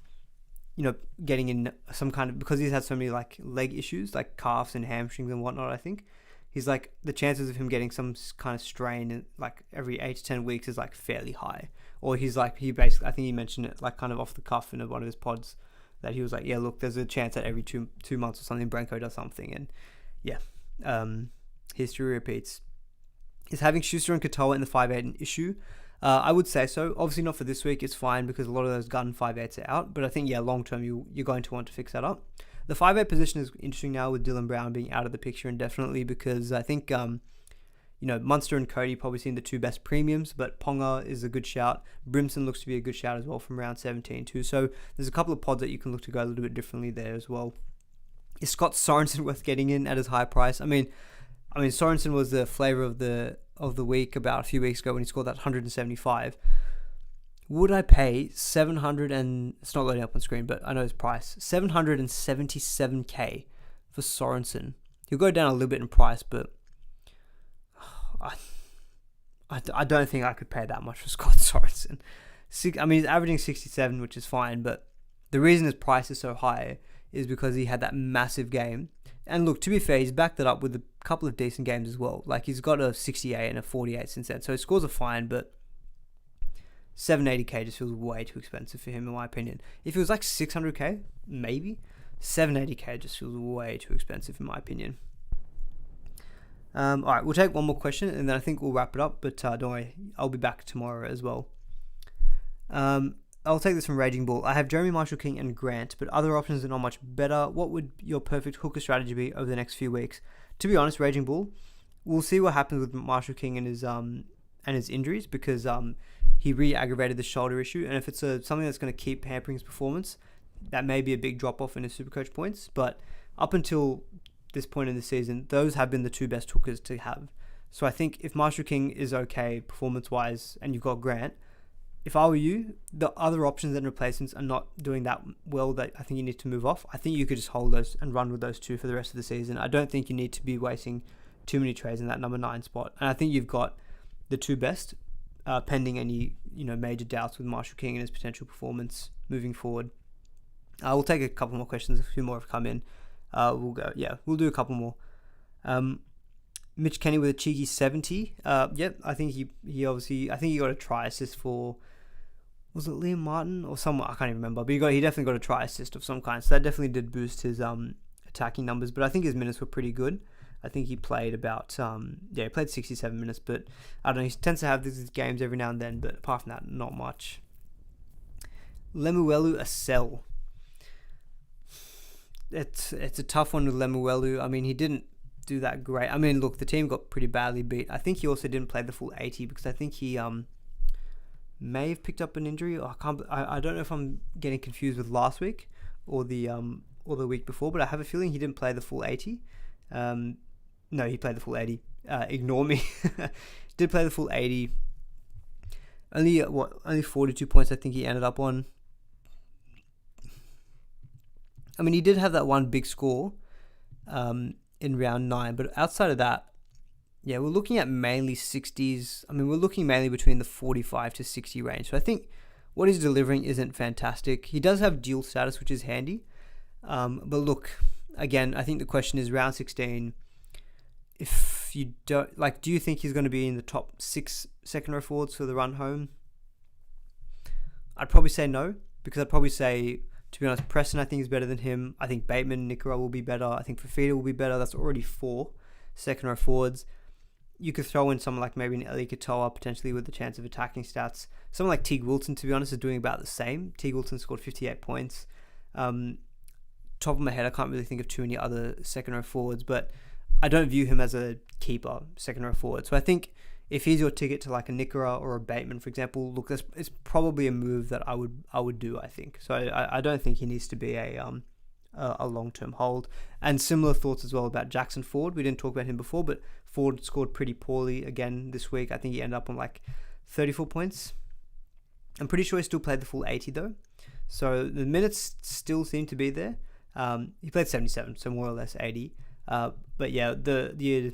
you know, getting in some kind of, because he's had so many like leg issues, like calves and hamstrings and whatnot, I think. He's like, the chances of him getting some kind of strain in like every 8 to 10 weeks is like fairly high. Or he's like, he basically, I think he mentioned it like kind of off the cuff in one of his pods, that he was like, yeah, look, there's a chance that every two months or something, Branko does something. And yeah, history repeats. Is having Schuster and Katoa in the 5'8" an issue? I would say so. Obviously not for this week, it's fine because a lot of those gun 5'8s are out. But I think, yeah, long term, you're going to want to fix that up. The 5'8 position is interesting now with Dylan Brown being out of the picture indefinitely, because I think, you know, Munster and Cody probably seen the 2 best premiums, but Ponga is a good shout. Brimson looks to be a good shout as well from round 17 too. So there's a couple of pods that you can look to go a little bit differently there as well. Is Scott Sorensen worth getting in at his high price? I mean, Sorensen was the flavour of the week about a few weeks ago when he scored that 175. Would I pay 700 and it's not loading up on screen, but I know his price, 777k for Sorensen. He'll go down a little bit in price, but I don't think I could pay that much for Scott Sorensen. I mean, he's averaging 67, which is fine, but the reason his price is so high is because he had that massive game. And look, to be fair, he's backed it up with a couple of decent games as well. Like, he's got a 68 and a 48 since then, so his scores are fine, but 780k just feels way too expensive for him, in my opinion. If it was like 600k, maybe. 780k just feels way too expensive, in my opinion. Alright, we'll take one more question, and then I think we'll wrap it up, but don't worry, I'll be back tomorrow as well. I'll take this from Raging Bull. I have Jeremy Marshall-King and Grant, but other options are not much better. What would your perfect hooker strategy be over the next few weeks? To be honest, Raging Bull, we'll see what happens with Marshall-King and his injuries, because he re-aggravated the shoulder issue, and if it's something that's going to keep hampering his performance, that may be a big drop-off in his Supercoach points. But up until this point in the season, those have been the 2 best hookers to have. So I think if Marshall King is okay performance-wise and you've got Grant, if I were you, the other options and replacements are not doing that well that I think you need to move off. I think you could just hold those and run with those two for the rest of the season. I don't think you need to be wasting too many trades in that number 9 spot. And I think you've got the two best, pending any major doubts with Marshall King and his potential performance moving forward. We'll take a couple more questions. A few more have come in. We'll do a couple more. Mitch Kenny with a cheeky 70. I think he obviously, I think he got a try assist for, was it Liam Martin or someone? I can't even remember. But he definitely got a try assist of some kind. So that definitely did boost his attacking numbers. But I think his minutes were pretty good. I think he played about, he played 67 minutes. But I don't know, he tends to have these games every now and then. But apart from that, not much. Lemuelu Asel. It's a tough one with Lemuelu. I mean, he didn't do that great. I mean, look, the team got pretty badly beat. I think he also didn't play the full 80 because I think he may have picked up an injury. I don't know if I'm getting confused with last week or the week before, but I have a feeling he didn't play the full 80. No, he played the full 80. Ignore me. Did play the full 80. Only 42 points I think he ended up on. I mean, he did have that one big score in round 9, but outside of that, we're looking at mainly 60s. I mean, we're looking mainly between the 45 to 60 range. So I think what he's delivering isn't fantastic. He does have dual status, which is handy. But look, again, I think the question is round 16. If you don't, do you think he's going to be in the top 6 second row forwards for the run home? I'd probably say no, because I'd probably say, to be honest, Preston I think is better than him. I think Bateman and Nicola will be better. I think Fafita will be better. That's already 4 second row forwards. You could throw in someone like maybe an Eli Katoa, potentially with the chance of attacking stats. Someone like Teague Wilton, to be honest, is doing about the same. Teague Wilton scored 58 points. Top of my head, I can't really think of too many other second row forwards, but I don't view him as a keeper second row forward. So I think if he's your ticket to like a Nicola or a Bateman, for example, look, it's probably a move that I would do, I think. So I don't think he needs to be a long-term hold. And similar thoughts as well about Jackson Ford. We didn't talk about him before, but Ford scored pretty poorly again this week. I think he ended up on like 34 points. I'm pretty sure he still played the full 80 though. So the minutes still seem to be there. He played 77, so more or less 80. But yeah, the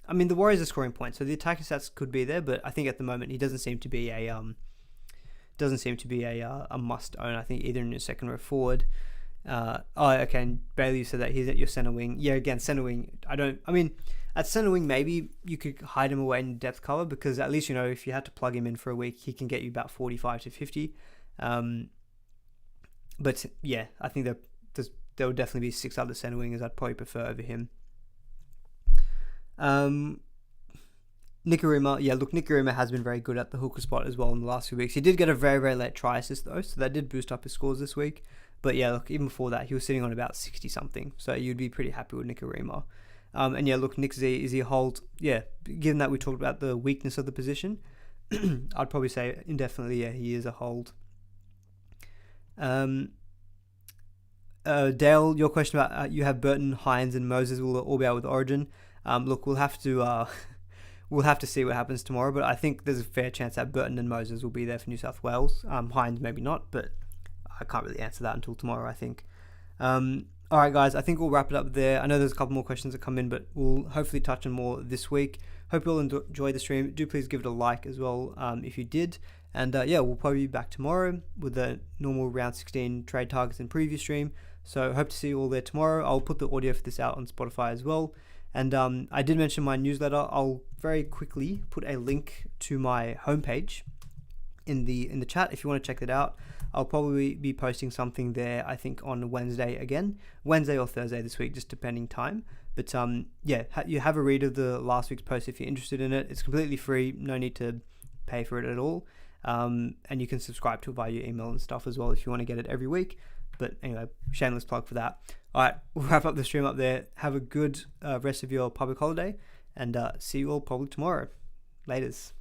Warriors are scoring points, so the attacking stats could be there, but I think at the moment he doesn't seem to be a must own. I think either in your second row forward. Okay. And Bailey, you said that he's at your center wing. Yeah, again, center wing. At center wing, maybe you could hide him away in depth cover because at least if you had to plug him in for a week, he can get you about 45 to 50. But yeah, I think there would definitely be 6 other center wingers I'd probably prefer over him. Nikorima, Nikorima has been very good at the hooker spot as well in the last few weeks. He did get a very, very late try assist though, so that did boost up his scores this week. But yeah, look, even before that, he was sitting on about 60 something, so you'd be pretty happy with Nikorima. And yeah, look, Nick Z, is he a hold? Yeah, given that we talked about the weakness of the position, I'd probably say indefinitely, yeah, he is a hold. Dale, your question about you have Burton, Hines, and Moses will all be out with Origin. Look, we'll have to see what happens tomorrow, but I think there's a fair chance that Burton and Moses will be there for New South Wales. Hines maybe not, but I can't really answer that until tomorrow, I think. All right, guys, I think we'll wrap it up there. I know there's a couple more questions that come in, but we'll hopefully touch on more this week. Hope you'll enjoy the stream. Do please give it a like as well if you did. And we'll probably be back tomorrow with the normal round 16 trade targets and preview stream. So hope to see you all there tomorrow. I'll put the audio for this out on Spotify as well. And I did mention my newsletter. I'll very quickly put a link to my homepage in the chat if you want to check that out. I'll probably be posting something there, I think, on Wednesday or Thursday this week, just depending time. But you have a read of the last week's post if you're interested in it. It's completely free. No need to pay for it at all. And you can subscribe to it via your email and stuff as well if you want to get it every week. But anyway, shameless plug for that. All right, we'll wrap up the stream up there. Have a good rest of your public holiday, and see you all probably tomorrow. Laters.